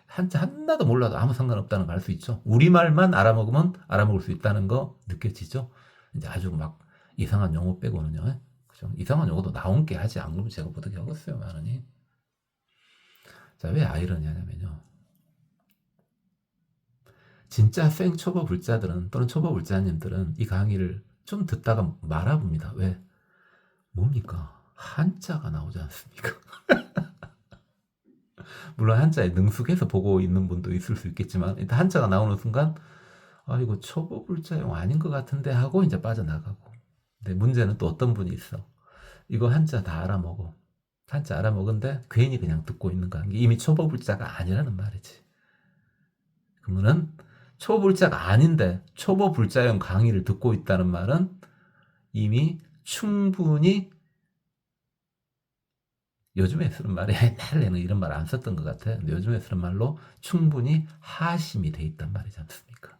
한자 하나도 몰라도 아무 상관없다는 걸 알 수 있죠. 우리말만 알아먹으면 알아먹을 수 있다는 거 느껴지죠. 이제 아주 막 이상한 용어 빼고는요. 예? 그죠? 이상한 용어도 나온 게 하지 안 그러면 제가 못하게 하겠어요, 많으니. 자, 왜 아이러니하냐면요. 진짜 생초보 불자들은 또는 초보 불자님들은 이 강의를 좀 듣다가 말아봅니다. 왜? 뭡니까? 한자가 나오지 않습니까? 물론 한자에 능숙해서 보고 있는 분도 있을 수 있겠지만 일단 한자가 나오는 순간 이거 초보 불자용 아닌 것 같은데 하고 이제 빠져나가고. 근데 문제는 또 어떤 분이 있어. 이거 한자 다 알아먹어. 한자 알아먹은데 괜히 그냥 듣고 있는 거야. 이미 초보 불자가 아니라는 말이지. 그러면은 초보불자가 아닌데 초보 불자용 강의를 듣고 있다는 말은 이미 충분히, 요즘에 쓰는 말이 옛날에는 이런 말 안 썼던 것 같아. 근데 요즘에 쓰는 말로 충분히 하심이 돼 있단 말이지 않습니까?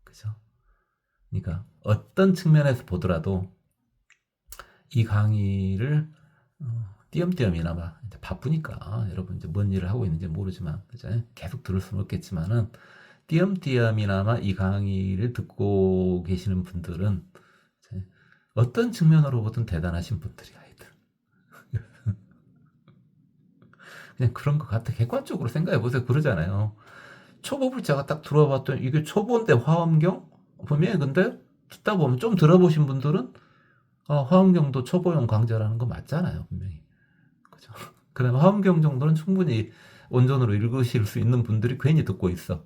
그죠? 그러니까 어떤 측면에서 보더라도 이 강의를 띄엄띄엄이나마 이제 바쁘니까 여러분 이제 뭔 일을 하고 있는지 모르지만 이제 계속 들을 수는 없겠지만은 띄엄띄엄이나마 이 강의를 듣고 계시는 분들은 어떤 측면으로 보든 대단하신 분들이 하여튼 그냥 그런 것 같아. 객관적으로 생각해 보세요. 그러잖아요. 초보 불자가 딱 들어봤더니 이게 초보인데 화엄경? 분명히 근데 듣다 보면 좀 들어보신 분들은 화엄경도 초보용 강좌라는 거 맞잖아요. 분명히. 그죠? 그다음에 화엄경 정도는 충분히 원전으로 읽으실 수 있는 분들이 괜히 듣고 있어.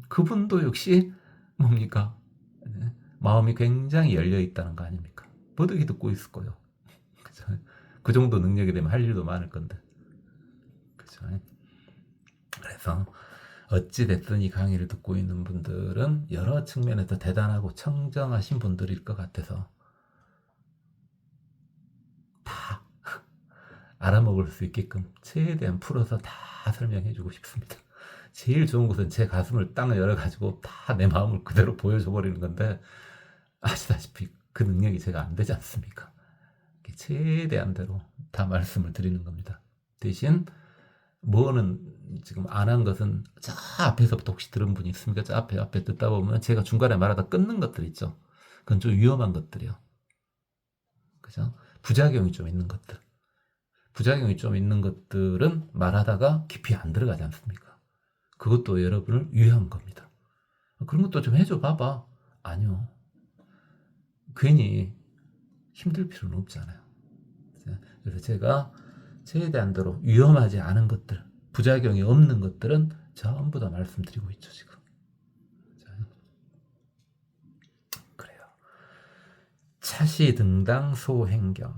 그분도 역시 뭡니까? 마음이 굉장히 열려 있다는 거 아닙니까? 버득이 듣고 있을 거예요. 그죠? 그 정도 능력이 되면 할 일도 많을 건데. 그죠? 그래서 어찌 됐든 이 강의를 듣고 있는 분들은 여러 측면에서 대단하고 청정하신 분들일 것 같아서 다 알아먹을 수 있게끔 최대한 풀어서 다 설명해 주고 싶습니다. 제일 좋은 것은 제 가슴을 땅을 열어가지고 다 내 마음을 그대로 보여줘 버리는 건데, 아시다시피 그 능력이 제가 안 되지 않습니까? 최대한대로 다 말씀을 드리는 겁니다. 대신 뭐는 지금 안 한 것은 저 앞에서부터 혹시 들은 분이 있습니까? 저 앞에 듣다 보면 제가 중간에 말하다 끊는 것들 있죠. 그건 좀 위험한 것들이요. 그죠? 부작용이 좀 있는 것들. 부작용이 좀 있는 것들은 말하다가 깊이 안 들어가지 않습니까? 그것도 여러분을 위한 겁니다. 그런 것도 좀 해줘 봐봐. 아니요. 괜히 힘들 필요는 없잖아요. 그래서 제가 최대한대로 위험하지 않은 것들, 부작용이 없는 것들은 전부 다 말씀드리고 있죠, 지금. 그래요. 차시 등당 소행경.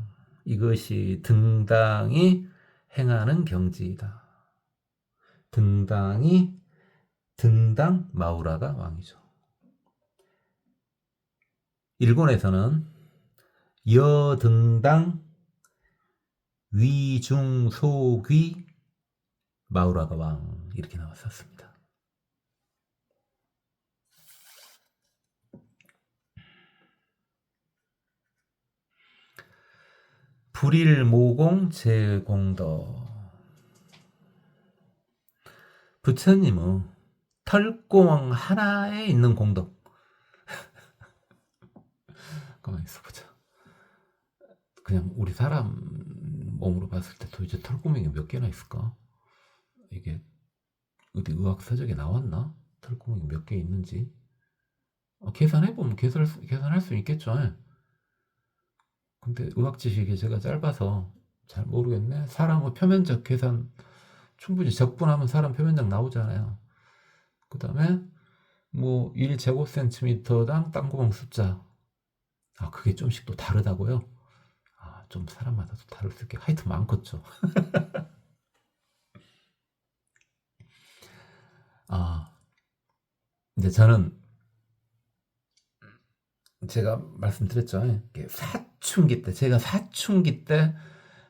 이것이 등당이 행하는 경지이다. 등당 마우라가 왕이죠. 일본에서는 여등당 위중소귀 마우라가 왕 이렇게 나왔었습니다. 불일모공 제공덕. 부처님은 털구멍 하나에 있는 공덕. 가만히 있어보자. 그냥 우리 사람 몸으로 봤을 때 도대체 털구멍이 몇 개나 있을까? 이게 어디 의학 서적에 나왔나? 털구멍이 몇 개 있는지. 계산해보면 계산할 수 있겠죠. 근데 의학 지식이 제가 짧아서 잘 모르겠네. 사람의 표면적 계산 충분히 적분하면 사람 표면적 나오잖아요. 그 다음에 뭐 1제곱센티미터당 땅구멍 숫자. 그게 좀씩 또 다르다고요? 좀 사람마다 또 다를 수 있게. 하여튼 많겠죠. 이제 저는 제가 말씀드렸죠. 제가 사춘기 때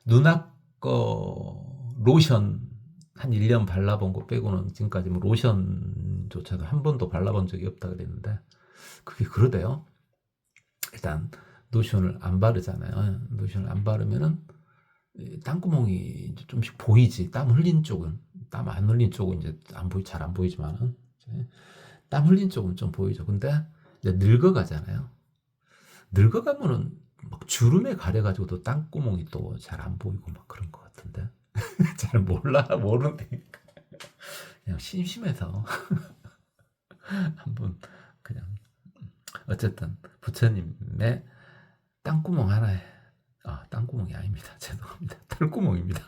누나 거 로션 한 1년 발라본 거 빼고는 지금까지 뭐 로션조차도 한 번도 발라본 적이 없다 그랬는데, 그게 그러대요. 일단 로션을 안 바르잖아요. 로션을 안 바르면은 땅구멍이 좀씩 보이지. 땀 흘린 쪽은, 땀 안 흘린 쪽은 이제 잘 안 보이지만은 땀 흘린 쪽은 좀 보이죠. 근데 이제 늙어가잖아요. 늙어가면은 막 주름에 가려가지고도 땅구멍이 또 잘 안 보이고 막 그런 것 같은데. 잘 모르는데. 그냥 심심해서 한번 그냥. 어쨌든 부처님의 땅구멍 하나에, 땅구멍이 아닙니다. 죄송합니다. 털구멍입니다.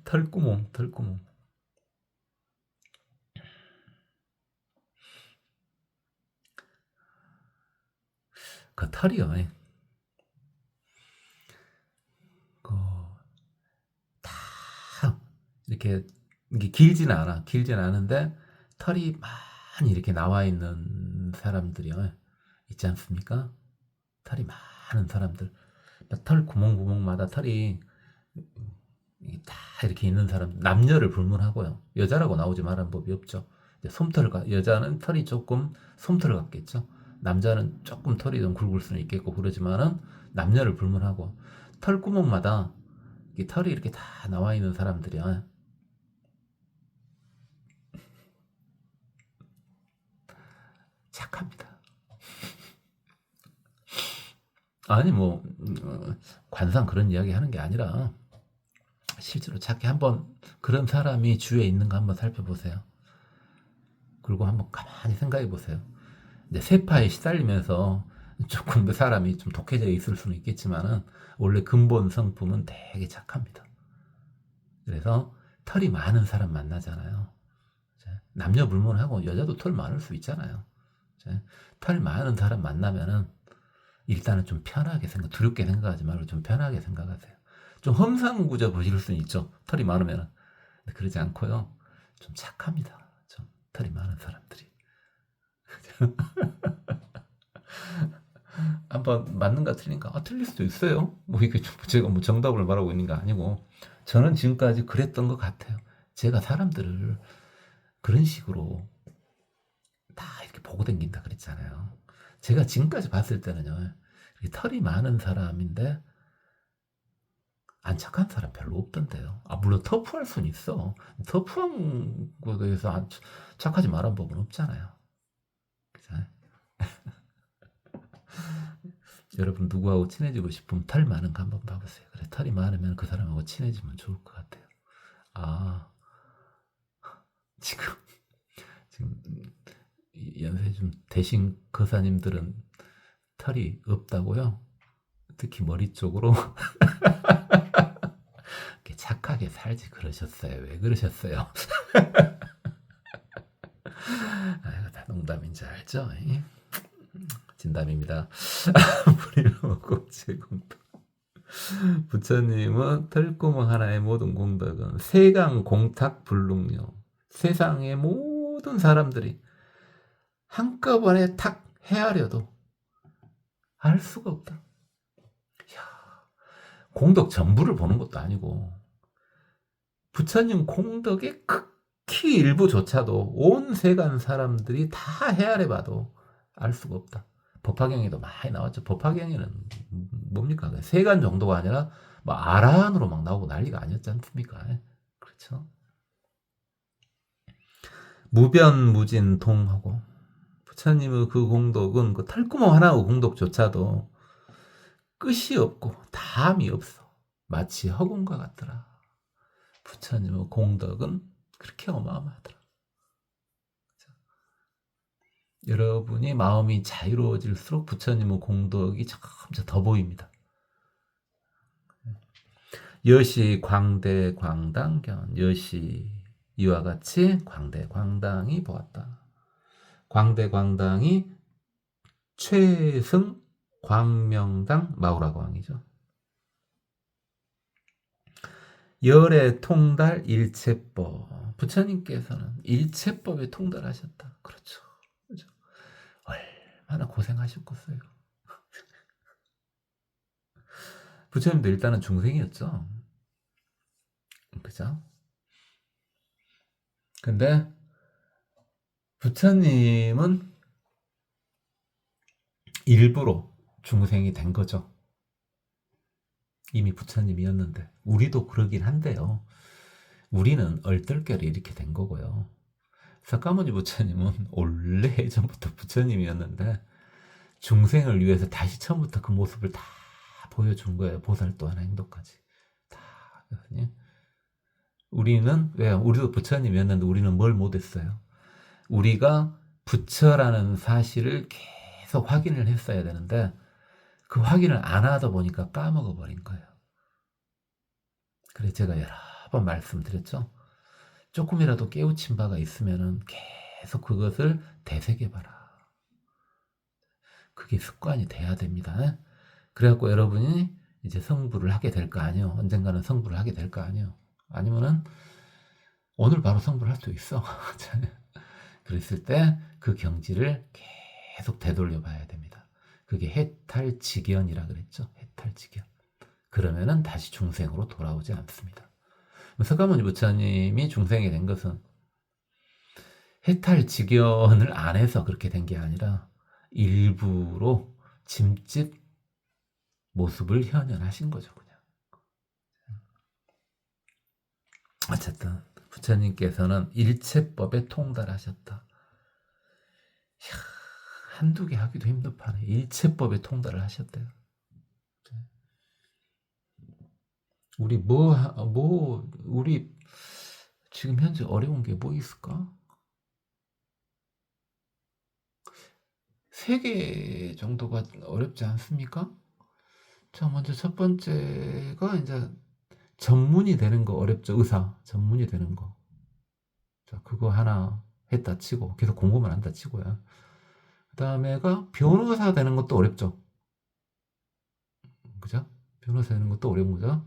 털구멍. 그 털이요. 다 이렇게 길진 않은데 털이 많이 이렇게 나와 있는 사람들이요. 있지 않습니까? 털이 많은 사람들. 털 구멍마다 털이 다 이렇게 있는 사람, 남녀를 불문하고요. 여자라고 나오지 말한 법이 없죠. 여자는 털이 조금 솜털 같겠죠. 남자는 조금 털이 좀 굵을 수는 있겠고 그러지만은 남녀를 불문하고 털구멍마다 이 털이 이렇게 다 나와 있는 사람들이야. 착합니다. 아니 뭐 관상 그런 이야기 하는 게 아니라 실제로 착해. 한번 그런 사람이 주위에 있는가 한번 살펴보세요. 그리고 한번 가만히 생각해 보세요. 이제 세파에 시달리면서 조금 더 사람이 좀 독해져 있을 수는 있겠지만은 원래 근본 성품은 되게 착합니다. 그래서 털이 많은 사람 만나잖아요. 남녀 불문하고 여자도 털 많을 수 있잖아요. 털 많은 사람 만나면은 일단은 좀 편하게 두렵게 생각하지 말고 좀 편하게 생각하세요. 좀 험상궂어 보실 수는 있죠. 털이 많으면은. 근데 그러지 않고요. 좀 착합니다. 좀 털이 많은 사람들이. 한번 맞는가 틀린가? 틀릴 수도 있어요. 뭐 이게 제가 뭐 정답을 말하고 있는 게 아니고 저는 지금까지 그랬던 것 같아요. 제가 사람들을 그런 식으로 다 이렇게 보고 댕긴다 그랬잖아요. 제가 지금까지 봤을 때는요. 이렇게 털이 많은 사람인데 안 착한 사람 별로 없던데요. 물론 터프할 수는 있어. 터프한 거에 대해서 착하지 말한 법은 없잖아요. 그죠? 여러분 누구하고 친해지고 싶으면 털 많은 거 한번 봐보세요. 그래, 털이 많으면 그 사람하고 친해지면 좋을 것 같아요. 지금 연세 좀 대신 거사님들은 털이 없다고요? 특히 머리 쪽으로 이렇게 착하게 살지 그러셨어요. 왜 그러셨어요? 이거 다 농담인지 알죠? 진담입니다. 불일먹고 제공도. 부처님은 털구멍 하나의 모든 공덕은 세강 공탁 불능력. 세상의 모든 사람들이 한꺼번에 탁 헤아려도 알 수가 없다. 이야, 공덕 전부를 보는 것도 아니고 부처님 공덕의 극히 일부조차도 온 세간 사람들이 다 헤아려봐도 알 수가 없다. 법화경에도 많이 나왔죠. 법화경에는 뭡니까? 세간 정도가 아니라 뭐 아라한으로 막 나오고 난리가 아니었지 않습니까? 그렇죠. 무변무진동하고 부처님의 그 공덕은 그 털구멍 하나의 공덕조차도 끝이 없고 담이 없어. 마치 허공과 같더라. 부처님의 공덕은 그렇게 어마어마하더라. 여러분이 마음이 자유로워질수록 부처님의 공덕이 점점 더 보입니다. 여시 광대 광당견. 여시 이와 같이 광대 광당이 보았다. 광대 광당이 최승 광명당 마우라광이죠. 열의 통달 일체법. 부처님께서는 일체법에 통달하셨다. 그렇죠. 그렇죠. 얼마나 고생하셨겠어요. 부처님도 일단은 중생이었죠. 그죠? 근데 부처님은 일부러 중생이 된 거죠. 이미 부처님이었는데. 우리도 그러긴 한데요. 우리는 얼떨결에 이렇게 된 거고요. 석가모니 부처님은 원래 예전부터 부처님이었는데 중생을 위해서 다시 처음부터 그 모습을 다 보여준 거예요. 보살도 하나 행도까지. 다. 우리는 왜? 우리도 부처님이었는데 우리는 뭘 못했어요? 우리가 부처라는 사실을 계속 확인을 했어야 되는데 그 확인을 안 하다 보니까 까먹어 버린 거예요. 그래서 제가 여러 번 말씀드렸죠. 조금이라도 깨우친 바가 있으면은 계속 그것을 되새겨봐라. 그게 습관이 돼야 됩니다. 그래갖고 여러분이 이제 성불을 하게 될 거 아니에요. 언젠가는 성불을 하게 될 거 아니에요. 아니면은 오늘 바로 성불할 수 있어. 그랬을 때 그 경지를 계속 되돌려 봐야 됩니다. 그게 해탈직연이라 그랬죠. 해탈직연. 그러면은 다시 중생으로 돌아오지 않습니다. 석가모니 부처님이 중생이 된 것은 해탈직연을 안 해서 그렇게 된 게 아니라 일부러 짐짓 모습을 현현하신 거죠. 그냥. 어쨌든 부처님께서는 일체법에 통달하셨다. 이야, 한두 개 하기도 힘든 판에 일체법에 통달을 하셨대요. 우리 우리 지금 현재 어려운 게 뭐 있을까? 3개 정도가 어렵지 않습니까? 자, 먼저 첫 번째가 이제 전문이 되는 거 어렵죠. 의사 전문이 되는 거. 자, 그거 하나 했다 치고 계속 공부만 한다 치고요. 그 다음에가 변호사 되는 것도 어렵죠. 그죠? 변호사 되는 것도 어려운 거죠.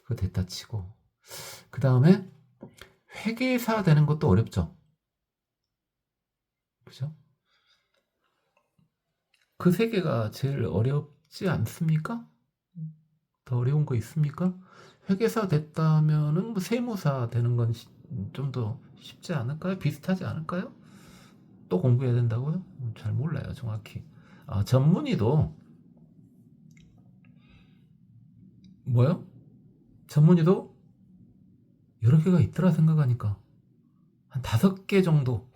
그거 됐다 치고. 그 다음에 회계사 되는 것도 어렵죠. 그죠? 그 세 개가 제일 어렵지 않습니까? 더 어려운 거 있습니까? 회계사 됐다면은 뭐 세무사 되는 건 좀 더 쉽지 않을까요? 비슷하지 않을까요? 또 공부해야 된다고요? 잘 몰라요, 정확히. 아, 전문의도 뭐요? 전문의도 여러 개가 있더라 생각하니까 한 5개 정도.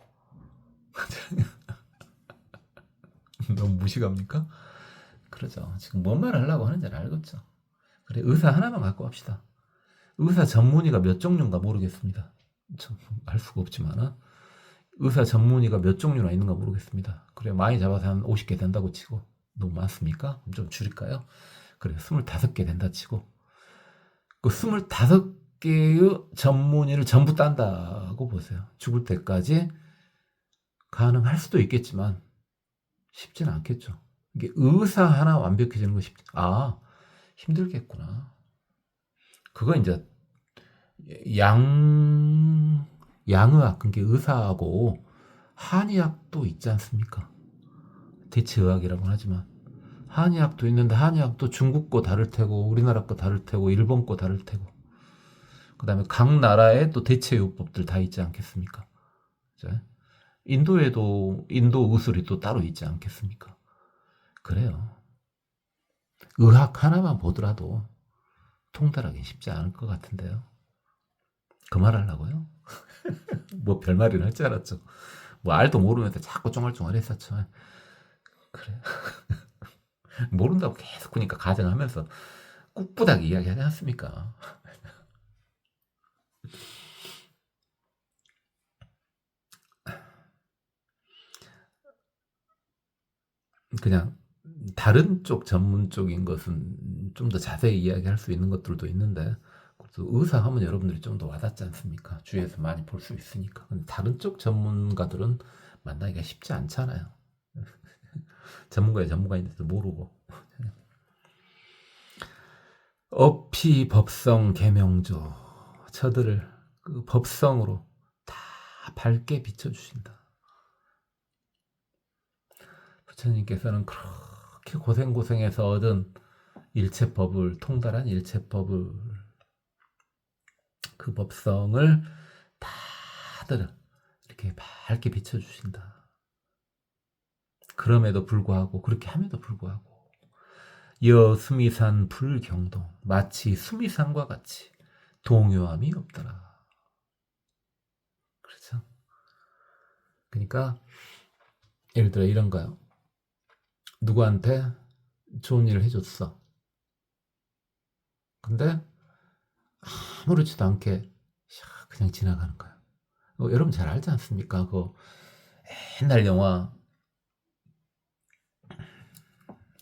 너무 무식합니까? 그러죠. 지금 뭔 말 하려고 하는지 알겠죠. 그래, 의사 하나만 갖고 합시다. 의사 전문의가 몇 종류인가 모르겠습니다. 알 수가 없지만 의사 전문의가 몇 종류나 있는가 모르겠습니다. 그래, 많이 잡아서 한 50개 된다고 치고. 너무 많습니까? 좀 줄일까요? 그래, 25개 된다 치고. 그 25개의 전문의를 전부 딴다고 보세요. 죽을 때까지 가능할 수도 있겠지만 쉽지는 않겠죠. 이게 의사 하나 완벽해지는 거 힘들겠구나. 그거 이제 양의학, 그게 의사하고 한의학도 있지 않습니까? 대체의학이라고 하지만 한의학도 있는데 한의학도 중국 거 다를 테고 우리나라 거 다를 테고 일본 거 다를 테고 그 다음에 각 나라의 또 대체요법들 다 있지 않겠습니까? 그죠? 인도에도 인도 의술이 또 따로 있지 않겠습니까? 그래요. 의학 하나만 보더라도 통달하기 쉽지 않을 것 같은데요. 그 말 하려고요? 뭐 별말이나 할 줄 알았죠. 뭐 알도 모르면서 자꾸 쫑알쫑알 했었죠. 그래. 모른다고 계속 그러니까 가정하면서 꿋꿋하게 이야기하지 않습니까? 그냥 다른 쪽 전문 쪽인 것은 좀 더 자세히 이야기할 수 있는 것들도 있는데 또 의사 하면 여러분들이 좀 더 와닿지 않습니까? 주위에서 많이 볼 수 있으니까. 근데 다른 쪽 전문가들은 만나기가 쉽지 않잖아요. 전문가의 전문가인데도 모르고. 어피 법성 계명조 저들을 그 법성으로 다 밝게 비춰주신다. 부처님께서는 그렇게 고생해서 얻은 일체법을 통달한 일체법을 그 법성을 다들 이렇게 밝게 비춰주신다. 그럼에도 불구하고 그렇게 함에도 불구하고 여 수미산 불경동 마치 수미산과 같이 동요함이 없더라. 그렇죠? 그러니까 예를 들어 이런 거요. 누구한테 좋은 일을 해줬어. 근데 아무렇지도 않게 그냥 지나가는 거야. 여러분 잘 알지 않습니까? 그 옛날 영화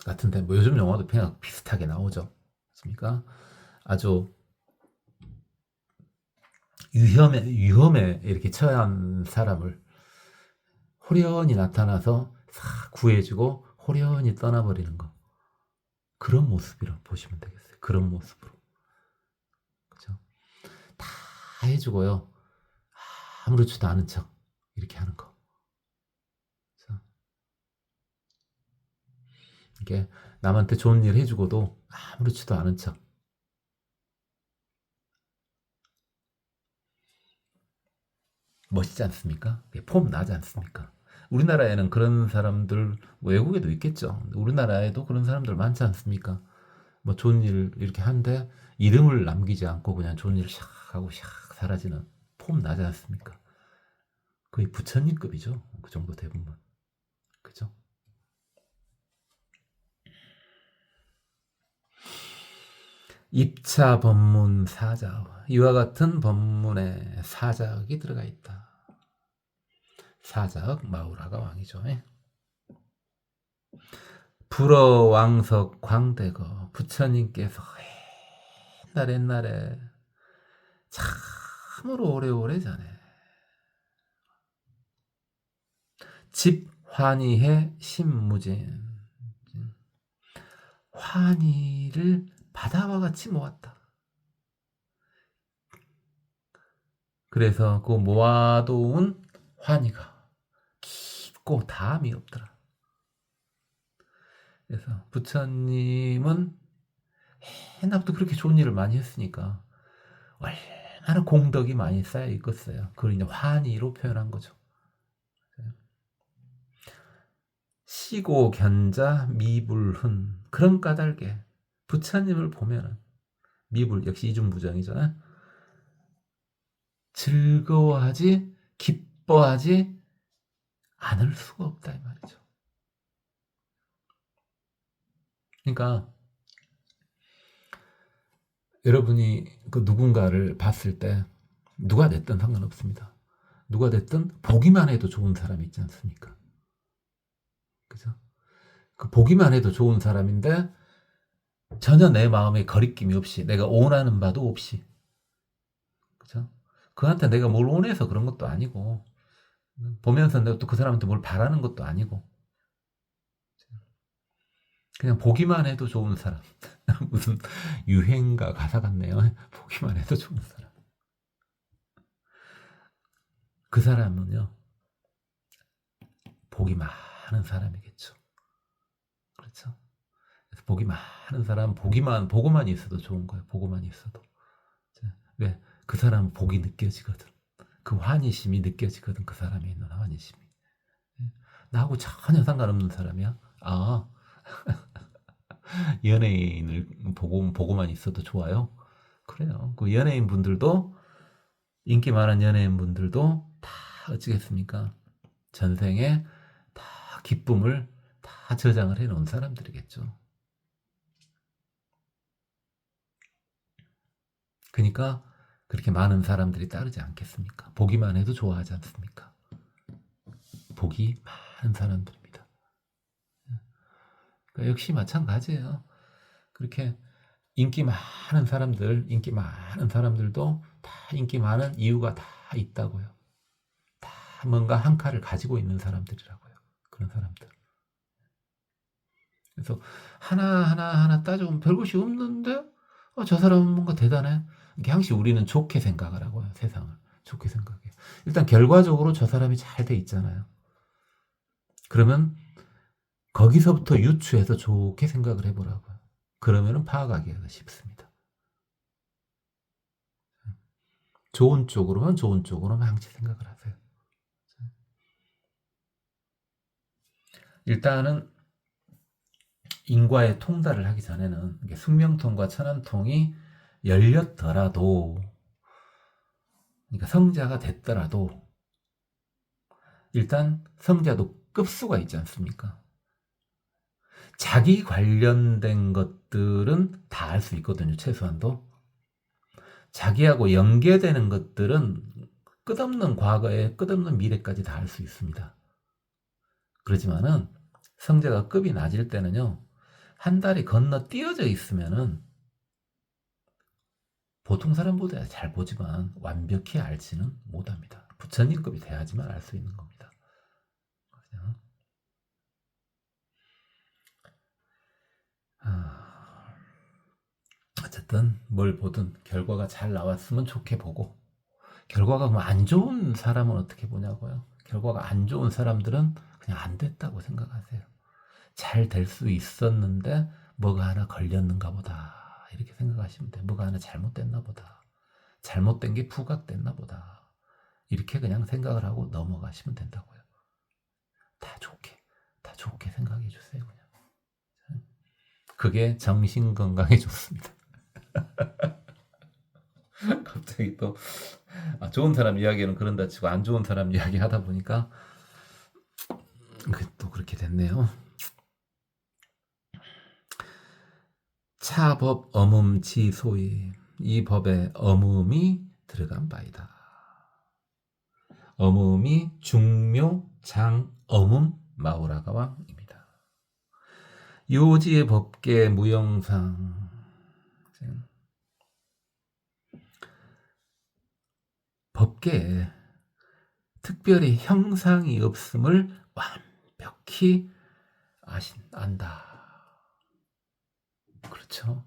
같은데 뭐 요즘 영화도 그냥 비슷하게 나오죠. 맞습니까? 아주 위험에 이렇게 처한 사람을 호련히 나타나서 싹 구해주고 호련히 떠나버리는 거. 그런 모습이라고 보시면 되겠어요. 그런 모습으로. 그죠? 다 해주고요. 아무렇지도 않은 척 이렇게 하는 거. 그죠? 이게 남한테 좋은 일 해주고도 아무렇지도 않은 척. 멋있지 않습니까? 폼 나지 않습니까? 우리나라에는 그런 사람들 외국에도 있겠죠. 우리나라에도 그런 사람들 많지 않습니까? 뭐 좋은 일 이렇게 한데 이름을 남기지 않고 그냥 좋은 일을 샥 하고 샥 사라지는 폼 나지 않습니까? 거의 부처님급이죠. 그 정도 대부분. 그죠? 입차 법문 사자와 이와 같은 법문에 사자학이 들어가 있다. 사자학 마우라가 왕이죠. 불어왕석 광대거 부처님께서 옛날에 참으로 오래오래 전에 집 환희해 신무진. 환희를 바다와 같이 모았다. 그래서 그 모아놓은 환희가 깊고 담이 없더라. 그래서 부처님은 옛날부터 그렇게 좋은 일을 많이 했으니까 얼마나 공덕이 많이 쌓여 있겠어요. 그걸 이제 환희로 표현한 거죠. 시고 견자 미불훈. 그런 까닭에 부처님을 보면은 미불 역시 이중부정이잖아요. 즐거워하지 기뻐하지 않을 수가 없다 이 말이죠. 그러니까 여러분이 그 누군가를 봤을 때 누가 됐든 상관없습니다. 누가 됐든 보기만 해도 좋은 사람이 있지 않습니까? 그죠? 그 보기만 해도 좋은 사람인데 전혀 내 마음에 거리낌이 없이 내가 원하는 바도 없이, 그죠? 그한테 내가 뭘 원해서 그런 것도 아니고 보면서 내가 또 그 사람한테 뭘 바라는 것도 아니고 그냥 보기만 해도 좋은 사람. 무슨 유행가 가사 같네요. 보기만 해도 좋은 사람. 그 사람은요 복이 많은 사람이겠죠. 그렇죠? 그래서 복이 많은 사람, 보고만 있어도 좋은 거예요. 보고만 있어도. 왜? 그 사람은 복이 느껴지거든. 그 환희심이 느껴지거든. 그 사람이 있는 환희심이. 나하고 전혀 상관없는 사람이야. 아, 연예인을 보고만 있어도 좋아요. 그래요. 그 연예인 분들도, 인기 많은 연예인 분들도 다 어찌겠습니까? 전생에 다 기쁨을 다 저장을 해놓은 사람들이겠죠. 그러니까 그렇게 많은 사람들이 따르지 않겠습니까? 보기만 해도 좋아하지 않습니까? 복이 많은 사람들입니다. 그러니까 역시 마찬가지예요. 그렇게 인기 많은 사람들도 다 인기 많은 이유가 다 있다고요. 다 뭔가 한 칼을 가지고 있는 사람들이라고요. 그런 사람들. 그래서 하나 따져보면 별것이 없는데 저 사람은 뭔가 대단해. 이게 항상 우리는 좋게 생각을 하고요. 세상을 좋게 생각해요. 일단 결과적으로 저 사람이 잘 돼 있잖아요. 그러면 거기서부터 유추해서 좋게 생각을 해보라고요. 그러면은 파악하기가 쉽습니다. 좋은 쪽으로만 항상 생각을 하세요. 일단은 인과의 통달을 하기 전에는 숙명통과 천안통이 열렸더라도, 그러니까 성자가 됐더라도 일단 성자도 급수가 있지 않습니까? 자기 관련된 것들은 다 알 수 있거든요. 최소한도. 자기하고 연계되는 것들은 끝없는 과거에 끝없는 미래까지 다 알 수 있습니다. 그렇지만은 성자가 급이 낮을 때는요, 한 달이 건너뛰어져 있으면은 보통 사람보다 잘 보지만 완벽히 알지는 못합니다. 부처님급이 돼야지만 알 수 있는 겁니다. 어쨌든 뭘 보든 결과가 잘 나왔으면 좋게 보고, 결과가 안 좋은 사람은 어떻게 보냐고요. 결과가 안 좋은 사람들은 그냥 안 됐다고 생각하세요. 잘 될 수 있었는데 뭐가 하나 걸렸는가 보다 이렇게 생각하시면 돼요. 뭐가 하나 잘못됐나 보다, 잘못된 게 부각됐나 보다, 이렇게 그냥 생각을 하고 넘어가시면 된다고요. 다 좋게 생각해 주세요. 그냥 그게 정신 건강에 좋습니다. 갑자기 또 좋은 사람 이야기는 그런다 치고 안 좋은 사람 이야기 하다 보니까 또 그렇게 됐네요. 차법 어음지소이. 이 법에 어음이 들어간 바이다. 어음이 중묘 장 어음 마우라가왕입니다. 요지의 법계 무영상. 법계에 특별히 형상이 없음을 정확히 안다. 그렇죠?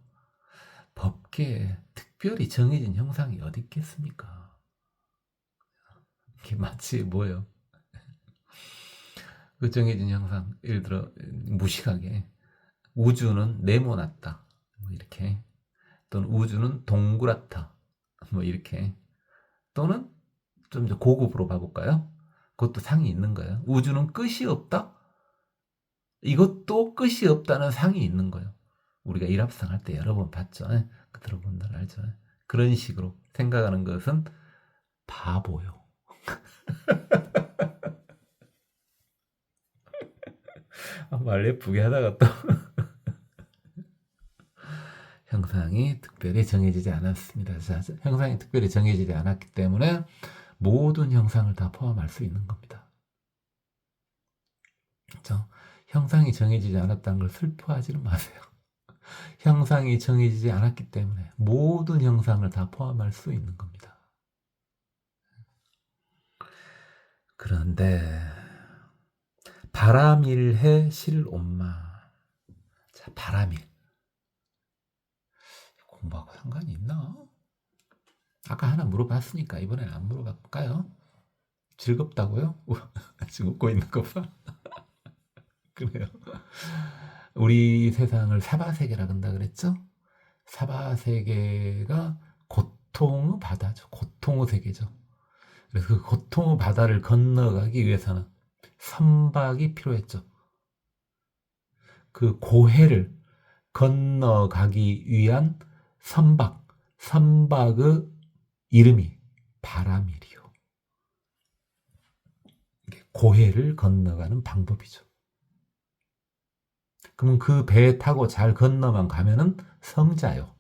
법계에 특별히 정해진 형상이 어디 있겠습니까? 이게 마치 뭐예요? 그 정해진 형상, 예를 들어 무식하게 우주는 네모났다, 뭐 이렇게, 또는 우주는 동그랗다, 뭐 이렇게, 또는 좀 더 고급으로 봐볼까요? 그것도 상이 있는 거예요. 우주는 끝이 없다? 이것도 끝이 없다는 상이 있는 거예요. 우리가 일합상 할 때 여러 번 봤죠. 들어본 날 알죠. 그런 식으로 생각하는 것은 바보요. 말 예쁘게 하다가 또 형상이 특별히 정해지지 않았습니다. 자, 형상이 특별히 정해지지 않았기 때문에 모든 형상을 다 포함할 수 있는 겁니다. 그렇죠? 형상이 정해지지 않았다는 걸 슬퍼하지는 마세요. 형상이 정해지지 않았기 때문에 모든 형상을 다 포함할 수 있는 겁니다. 그런데 바람일해 실온마. 자, 바람일. 공부하고 상관이 있나? 아까 하나 물어봤으니까 이번엔 안 물어볼까요? 즐겁다고요? 지금 웃고 있는 거 봐. 그래요. 우리 세상을 사바세계라 한다 그랬죠? 사바세계가 고통의 바다죠. 고통의 세계죠. 그래서 그 고통의 바다를 건너가기 위해서는 선박이 필요했죠. 그 고해를 건너가기 위한 선박의 이름이 바람이리요. 고해를 건너가는 방법이죠. 그러면 그 배 타고 잘 건너만 가면은 성자요.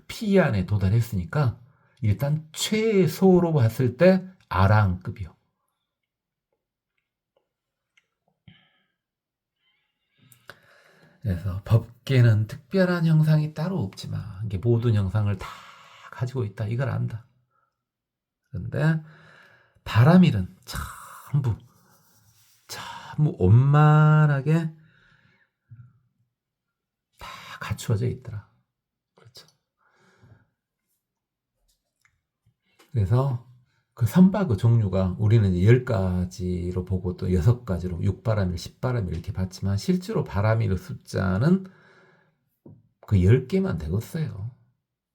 피안에 도달했으니까 일단 최소로 봤을 때 아라한급이요. 그래서 법계는 특별한 형상이 따로 없지만 이게 모든 형상을 다 가지고 있다, 이걸 안다. 그런데 바람일은 전부 원만하게 다 갖추어져 있더라. 그렇죠. 그래서 그 선박의 종류가 우리는 10가지로 보고 또 6가지로 6바람일, 10바람일 이렇게 봤지만 실제로 바람일의 숫자는 그 10개만 되겠어요.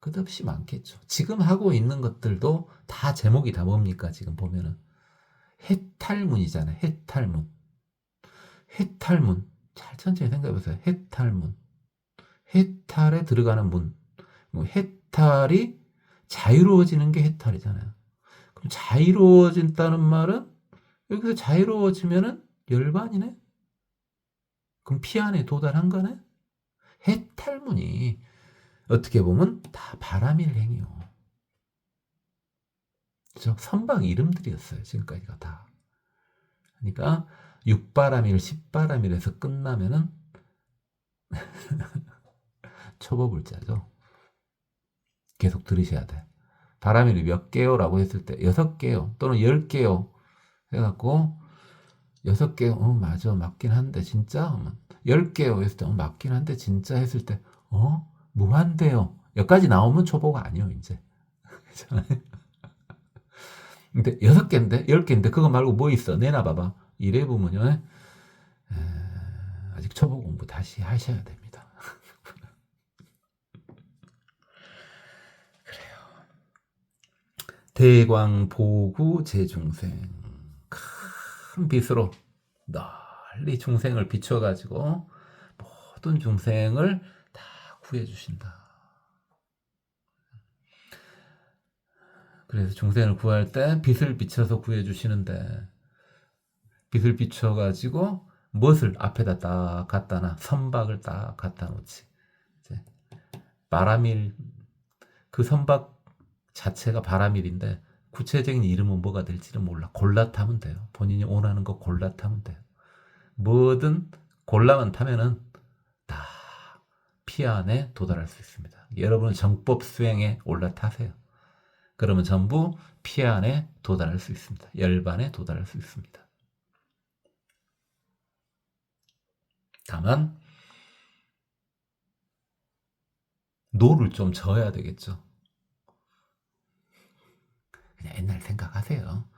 끝없이 많겠죠. 지금 하고 있는 것들도 다 제목이 다 뭡니까? 지금 보면은 해탈문이잖아요. 해탈문. 해탈문. 잘 천천히 생각해보세요. 해탈문. 해탈에 들어가는 문. 해탈이 자유로워지는 게 해탈이잖아요. 그럼 자유로워진다는 말은 여기서 자유로워지면은 열반이네? 그럼 피안에 도달한 거네? 해탈문이 어떻게 보면 다 바람일 행위요. 그죠? 선박 이름들이었어요. 지금까지가 다. 그러니까 6바람일, 10바람일에서 끝나면은 초보불자죠. 계속 들으셔야 돼. 바람일이 몇 개요라고 했을 때 6개요 또는 10개요 해갖고 6개요. 맞아, 맞긴 한데 진짜 10개요 했을 때 맞긴 한데 진짜 했을 때 무한대요 여기까지 나오면 초보가 아니요 이제. 근데 6개인데 10개인데 그거 말고 뭐 있어 내놔봐봐 이래 보면요 아직 초보 공부 다시 하셔야 됩니다. 그래요. 대광보구 제중생, 큰 빛으로 널리 중생을 비춰가지고 모든 중생을 다 구해주신다. 그래서 중생을 구할 때 빛을 비춰서 구해주시는데 빛을 비춰가지고 무엇을 앞에다 딱 갖다 놔? 선박을 딱 갖다 놓지. 이제 바람일, 그 선박 자체가 바람일인데 구체적인 이름은 뭐가 될지는 몰라. 골라 타면 돼요. 본인이 원하는 거 골라 타면 돼요. 뭐든 골라만 타면은 다 피안에 도달할 수 있습니다. 여러분은 정법 수행에 올라타세요. 그러면 전부 피안에 도달할 수 있습니다. 열반에 도달할 수 있습니다. 다만 노를 좀 저어야 되겠죠. 그냥 옛날 생각하세요.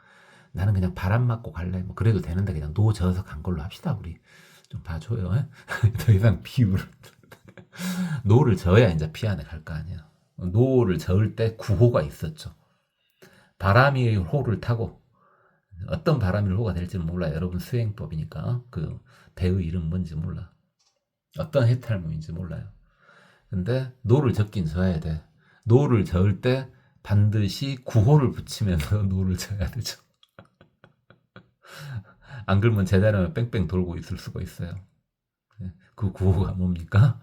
나는 그냥 바람 맞고 갈래. 뭐 그래도 되는데 그냥 노 저어서 간 걸로 합시다. 우리 좀 봐줘요. 에? 더 이상 비유를 노를 저어야 이제 피안에 갈 거 아니에요. 노를 저을 때 구호가 있었죠. 바람이 호를 타고 어떤 바람이 호가 될지는 몰라요. 여러분 수행법이니까 그 배의 이름 뭔지 몰라. 어떤 해탈문인지 몰라요. 근데 노를 적긴 져야 돼. 노를 저을 때 반드시 구호를 붙이면서 노를 저어야 되죠. 안 그러면 제자리만 뺑뺑 돌고 있을 수가 있어요. 그 구호가 뭡니까?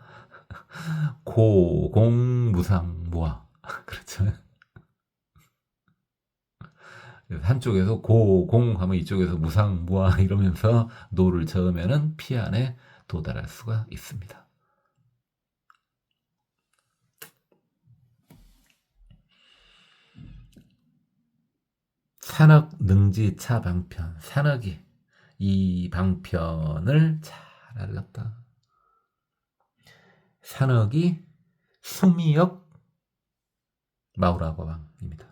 고공무상무화. 그렇죠. 한쪽에서 고공하면 이쪽에서 무상무화 이러면서 노를 저으면은 피안에 도달할 수가 있습니다. 산억 능지차 방편. 산억이 이 방편을 잘 알렸다. 산억이 수미역 마우라과왕입니다.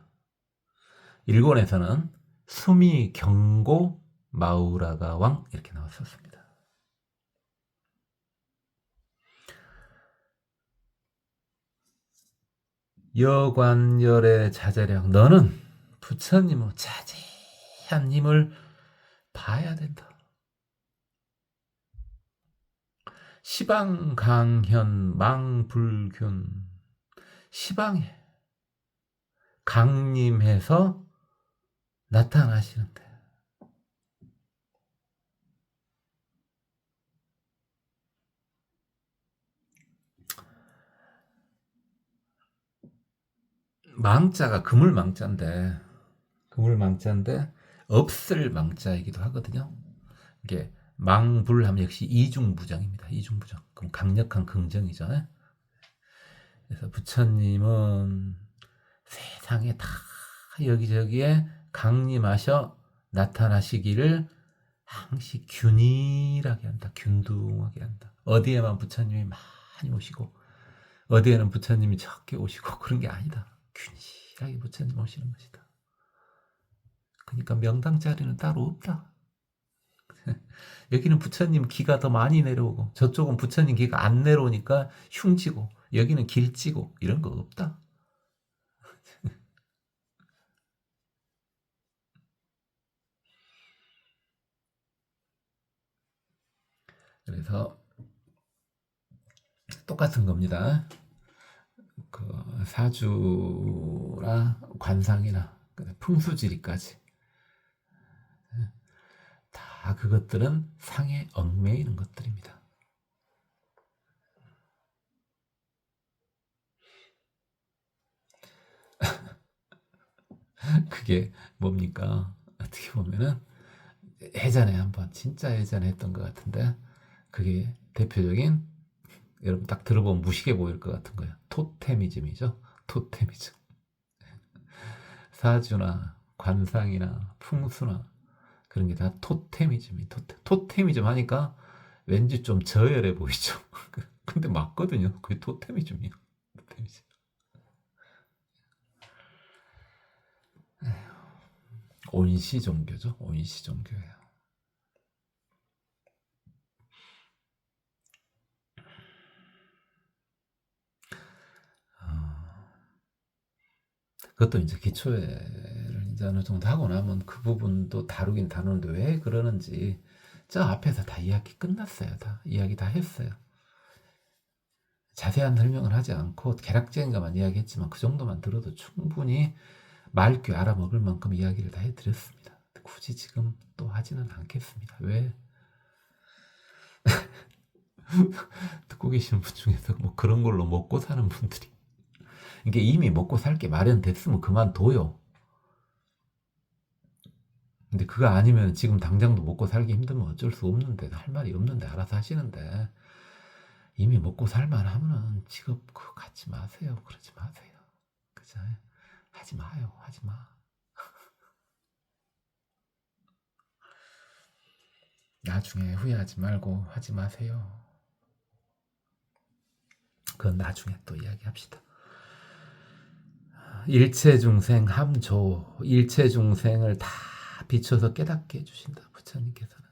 일본에서는 수미경고 마우라가왕 이렇게 나왔었습니다. 여관열의 자제력. 너는 부처님의 자제한 힘을 봐야 된다. 시방강현 망불균. 시방에 강림해서 나타나시는데 망자가 그물망자인데 없을 망자이기도 하거든요. 이게 망불하면 역시 이중부정입니다. 이중부정. 그럼 강력한 긍정이죠. 그래서 부처님은 세상에 다 여기저기에 강림하셔 나타나시기를 항시 균일하게 한다. 균등하게 한다. 어디에만 부처님이 많이 오시고 어디에는 부처님이 적게 오시고 그런 게 아니다. 균일하게 부처님 오시는 것이다. 그러니까 명당 자리는 따로 없다. 여기는 부처님 기가 더 많이 내려오고 저쪽은 부처님 기가 안 내려오니까 흉지고 여기는 길지고 이런 거 없다. 그래서 똑같은 겁니다. 그 사주나 관상이나 풍수지리까지 다 그것들은 상에 얽매이는 것들입니다. 그게 뭡니까? 어떻게 보면은 예전에 한번 진짜 예전에 했던 것 같은데 그게 대표적인 여러분 딱 들어보면 무식해 보일 것 같은 거예요. 토테미즘이죠. 토테미즘. 사주나 관상이나 풍수나 그런 게 다 토테미즘이 토테미즘 하니까 왠지 좀 저열해 보이죠. 근데 맞거든요. 그게 토테미즘이에요. 토테미즘. 온시 종교죠. 온시 종교예요. 그것도 이제 기초회를 이제 어느 정도 하고 나면 그 부분도 다루긴 다루는데 왜 그러는지 저 앞에서 다 이야기 끝났어요. 다 이야기 다 했어요. 자세한 설명을 하지 않고 개락적인 것만 이야기했지만 그 정도만 들어도 충분히 말귀 알아먹을 만큼 이야기를 다 해드렸습니다. 굳이 지금 또 하지는 않겠습니다. 왜? 듣고 계시는 분 중에서 뭐 그런 걸로 먹고 사는 분들이 이게 이미 먹고 살 게 마련됐으면 그만둬요. 근데 그거 아니면 지금 당장도 먹고 살기 힘들면 어쩔 수 없는데 할 말이 없는데 알아서 하시는데 이미 먹고 살만 하면은 직업 그거 갖지 마세요. 그러지 마세요. 그죠? 하지 마요. 하지 마. 나중에 후회하지 말고 하지 마세요. 그건 나중에 또 이야기합시다. 일체중생 함조, 일체중생을 다 비춰서 깨닫게 해주신다. 부처님께서는.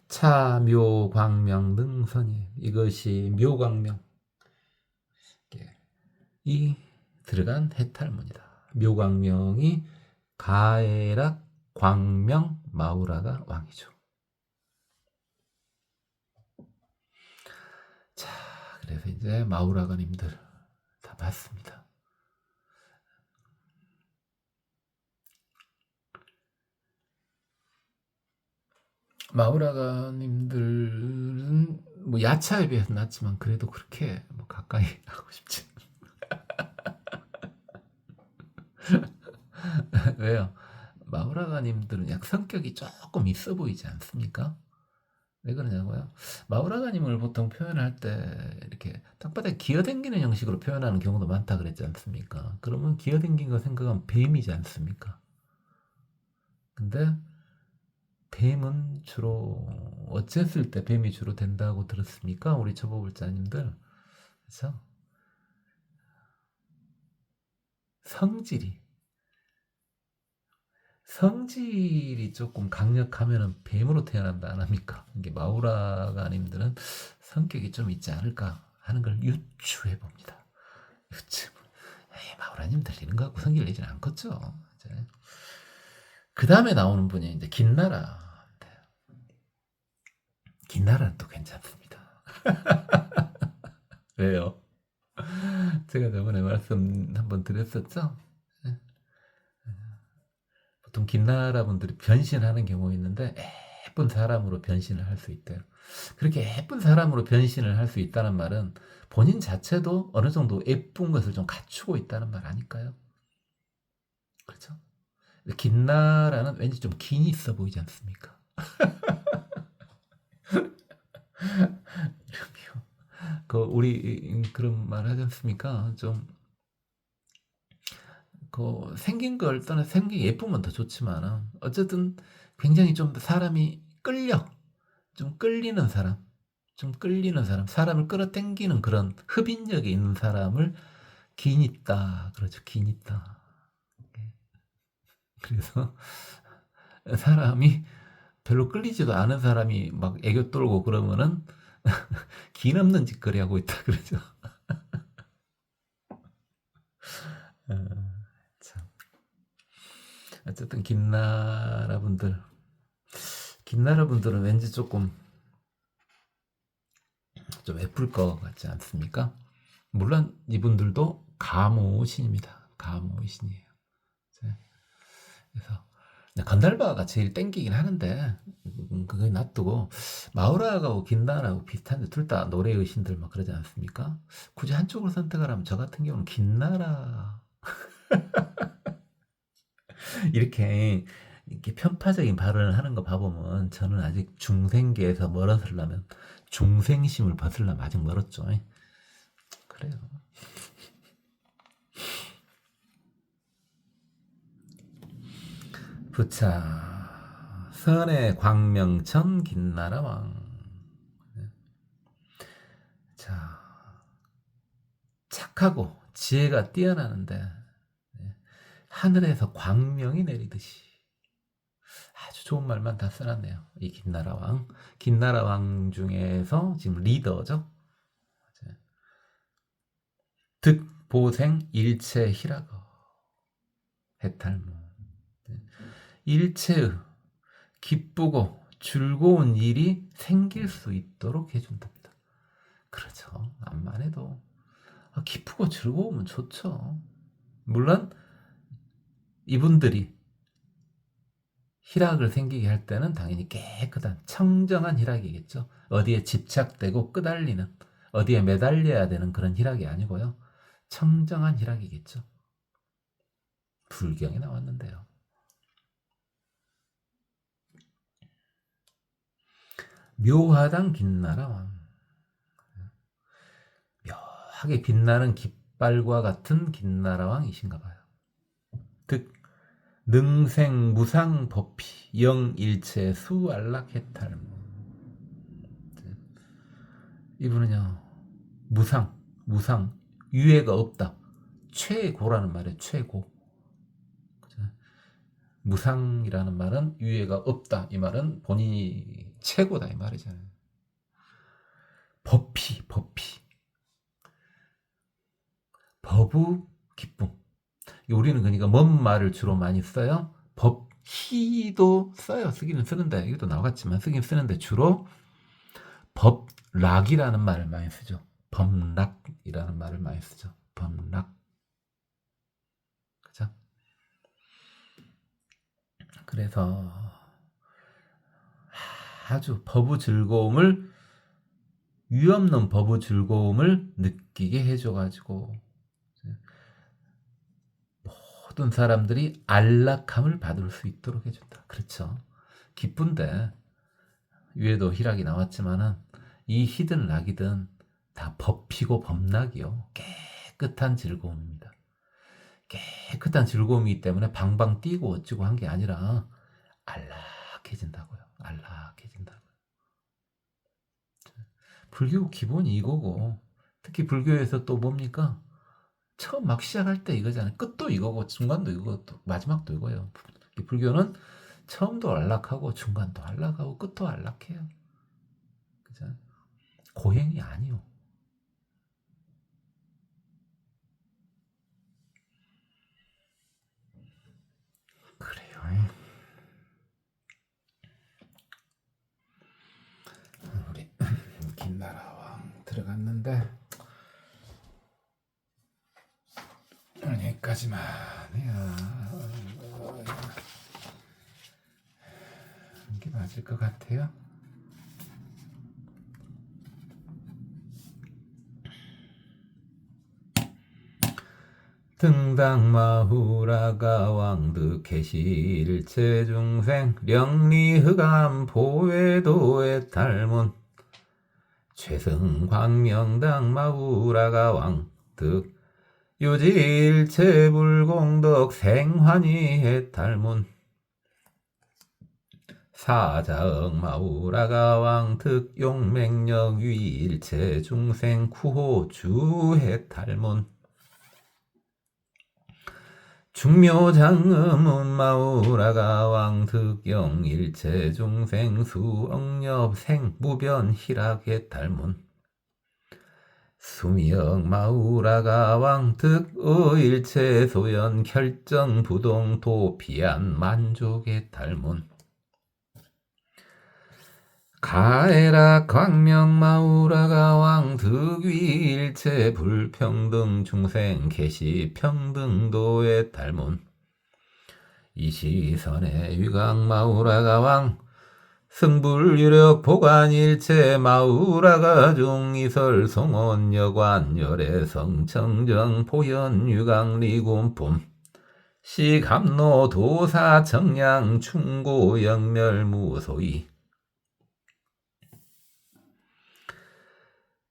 차, 묘, 광명, 능선이, 이것이 묘광명 이 들어간 해탈문이다. 묘광명이 가에락, 광명, 마우라가 왕이죠. 자, 그래서 이제 마우라가님들 다 봤습니다. 마우라가님들은 뭐 야차에 비해서 낫지만 그래도 그렇게 뭐 가까이 하고 싶지. 왜요? 마우라가님들은 약 성격이 조금 있어 보이지 않습니까? 왜 그러냐고요? 마우라가님을 보통 표현할 때 이렇게 딱바닥에 기어댕기는 형식으로 표현하는 경우도 많다 그랬지 않습니까? 그러면 기어댕긴 거 생각하면 뱀이지 않습니까? 근데 뱀은 주로 어쨌을 때 뱀이 주로 된다고 들었습니까? 우리 초보불자님들. 그래서 성질이 조금 강력하면은 뱀으로 태어난다 안 합니까? 이게 마우라가님들은 성격이 좀 있지 않을까 하는 걸 유추해 봅니다. 마우라님들 이런 거 갖고 성질 내지는 않겠죠. 그 다음에 나오는 분이 이제 긴나라. 긴나라는 또 괜찮습니다. 왜요? 제가 저번에 말씀 한번 드렸었죠? 보통 긴나라 분들이 변신하는 경우 있는데 예쁜 사람으로 변신을 할 수 있대요. 그렇게 예쁜 사람으로 변신을 할 수 있다는 말은 본인 자체도 어느 정도 예쁜 것을 좀 갖추고 있다는 말 아닐까요? 그렇죠? 긴나라는 왠지 좀 긴이 있어 보이지 않습니까? 그 우리 그런 말 하지 않습니까? 좀 그 생긴 걸 떠나 생긴 예쁘면 더 좋지만 어쨌든 굉장히 좀 사람이 좀 끌리는 사람, 사람을 끌어당기는 그런 흡인력이 있는 사람을 긴 있다 그러죠. 긴 있다. 그래서 사람이 별로 끌리지도 않은 사람이 막 애교 떨고 그러면은 긴 없는 짓거리 하고 있다 그러죠. 참. 어쨌든 긴나라 분들은 왠지 조금 좀 예쁠 것 같지 않습니까? 물론 이분들도 가모신입니다. 가모신이에요. 그래서 건달바가 제일 땡기긴 하는데 그거 놔두고 마우라하고 긴나라하고 비슷한데 둘 다 노래 의신들 막 그러지 않습니까? 굳이 한쪽을 선택하라면 저 같은 경우는 긴나라 이렇게 편파적인 발언을 하는 거 봐보면 저는 아직 중생계에서 멀어서려면 중생심을 벗으려면 아직 멀었죠. 그래요. 부차 선의 광명천 긴나라 왕. 자, 착하고 지혜가 뛰어나는데 하늘에서 광명이 내리듯이 아주 좋은 말만 다 써놨네요. 이 긴나라 왕. 긴나라 왕 중에서 지금 리더죠. 득보생 일체 희락어 해탈무. 일체의 기쁘고 즐거운 일이 생길 수 있도록 해준답니다. 그렇죠. 암만 해도 기쁘고 즐거우면 좋죠. 물론 이분들이 희락을 생기게 할 때는 당연히 깨끗한 청정한 희락이겠죠. 어디에 집착되고 끄달리는 어디에 매달려야 되는 그런 희락이 아니고요. 청정한 희락이겠죠. 불경에 나왔는데요. 묘하당 긴나라 왕. 묘하게 빛나는 깃발과 같은 긴나라 왕이신가 봐요. 득 능생 무상 법피 영일체 수안락 해탈. 이분은요 무상, 유해가 없다. 최고라는 말이에요. 최고. 무상이라는 말은 유해가 없다. 이 말은 본인이 최고다 이 말이잖아요. 법희. 법의 기쁨. 우리는 그러니까 뭔 말을 주로 많이 써요? 법희도 써요. 쓰기는 쓰는데, 이것도 나왔지만 쓰긴 쓰는데 주로 법락이라는 말을 많이 쓰죠. 법락이라는 말을 많이 쓰죠. 법락. 그죠? 그래서 아주 법의 즐거움을, 유없는 법의 즐거움을 느끼게 해줘가지고 모든 사람들이 안락함을 받을 수 있도록 해준다. 그렇죠. 기쁜데 위에도 희락이 나왔지만은 이 희든 낙이든 다 법피고 법락이요. 깨끗한 즐거움입니다. 깨끗한 즐거움이기 때문에 방방 뛰고 어찌고 한 게 아니라 안락해진다고요. 안락해진다고요. 불교 기본이 이거고, 특히 불교에서 또 뭡니까? 처음 막 시작할 때 이거잖아요. 끝도 이거고 중간도 이거고 또 마지막도 이거예요. 이 불교는 처음도 안락하고 중간도 안락하고 끝도 안락해요. 그죠? 고행이 아니요. 그래요. 우리 김나라왕 들어갔는데 여기까지만 해야 이게 맞을 것 같아요. 등당마후라가 왕득 계실체 중생 령리흑암 보회도에 탈문 최승광명당 마후라가 왕득 요지일체 불공덕 생환이해 탈문 사자억 마후라가 왕득 용맹력 위일체 중생 쿠호 주해 탈문 중묘장음은 마우라가 왕득영 일체 중생 수억렵생 무변 희락의 달문 수미역 마우라가 왕득 일체 소연 결정 부동 도피한 만족의 달문 가해라 광명 마우라가 왕득위 일체 불평등 중생 계시 평등도의 달문 이시선의 위강 마우라가 왕 승불유력 보관 일체 마우라가 중이설 송원 여관 열애 성청정 보현 유강 리군품 시감노 도사 정량 충고 영멸 무소이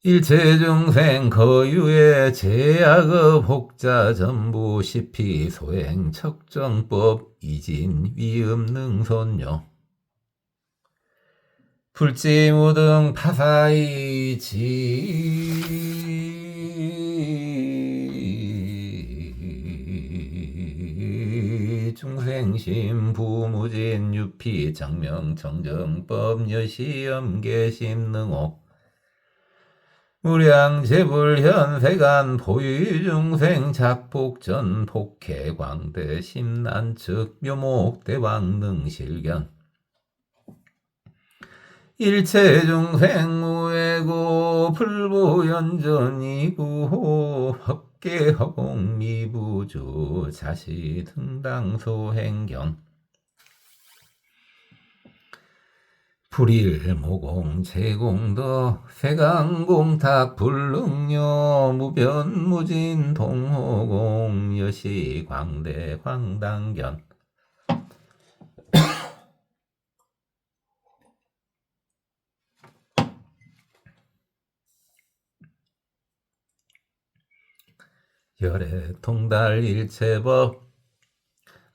일체중생 거유의 제약의 복자 전부 시피 소행 척정법 이진 위음능손요 불지무등 파사이지 중생심 부무진 유피 정명 정정법 여시엄 계심능옥 무량재불 현세간 보유중생 작복전 복해 광대 심난측 묘목대왕 능실견 일체중생 무해고 불보연전이구호 헛개허공 미부주 자시 등당소행경 불일모공 제공덕 세강공탁 불능녀 무변무진 동호공 여시광대 광당견 열애 통달 일체법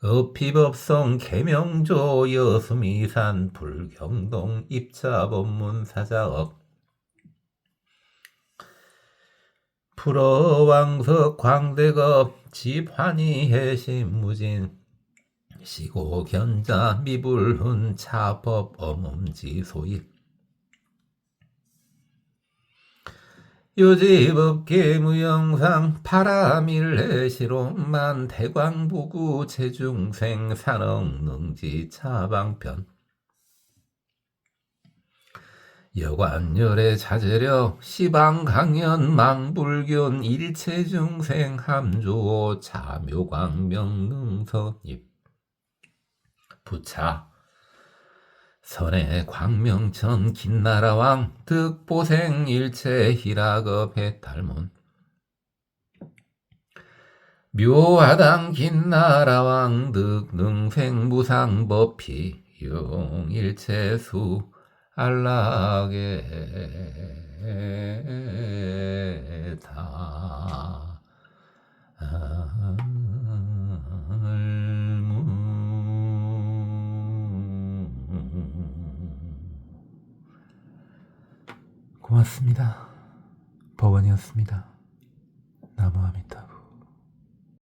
어피법성 계명조 여수미산 불경동 입차법문 사자업 불어왕석 광대급 집환희 해심무진 시고 견자 미불훈 차법 엄음지소일 요지법계 무영상 파라밀해시롬만 대광부구 제중생 산억능지 차방편 여관열의 자제력 시방강연 망불견 일체중생 함조 자묘광명능선입 부차 선의 광명천 긴나라왕 득보생 일체 희락업 해탈문 묘하당 긴나라왕 득능생 무상법피 용일체수 알라게다 고맙습니다. 법원이었습니다. 나무 아미타불.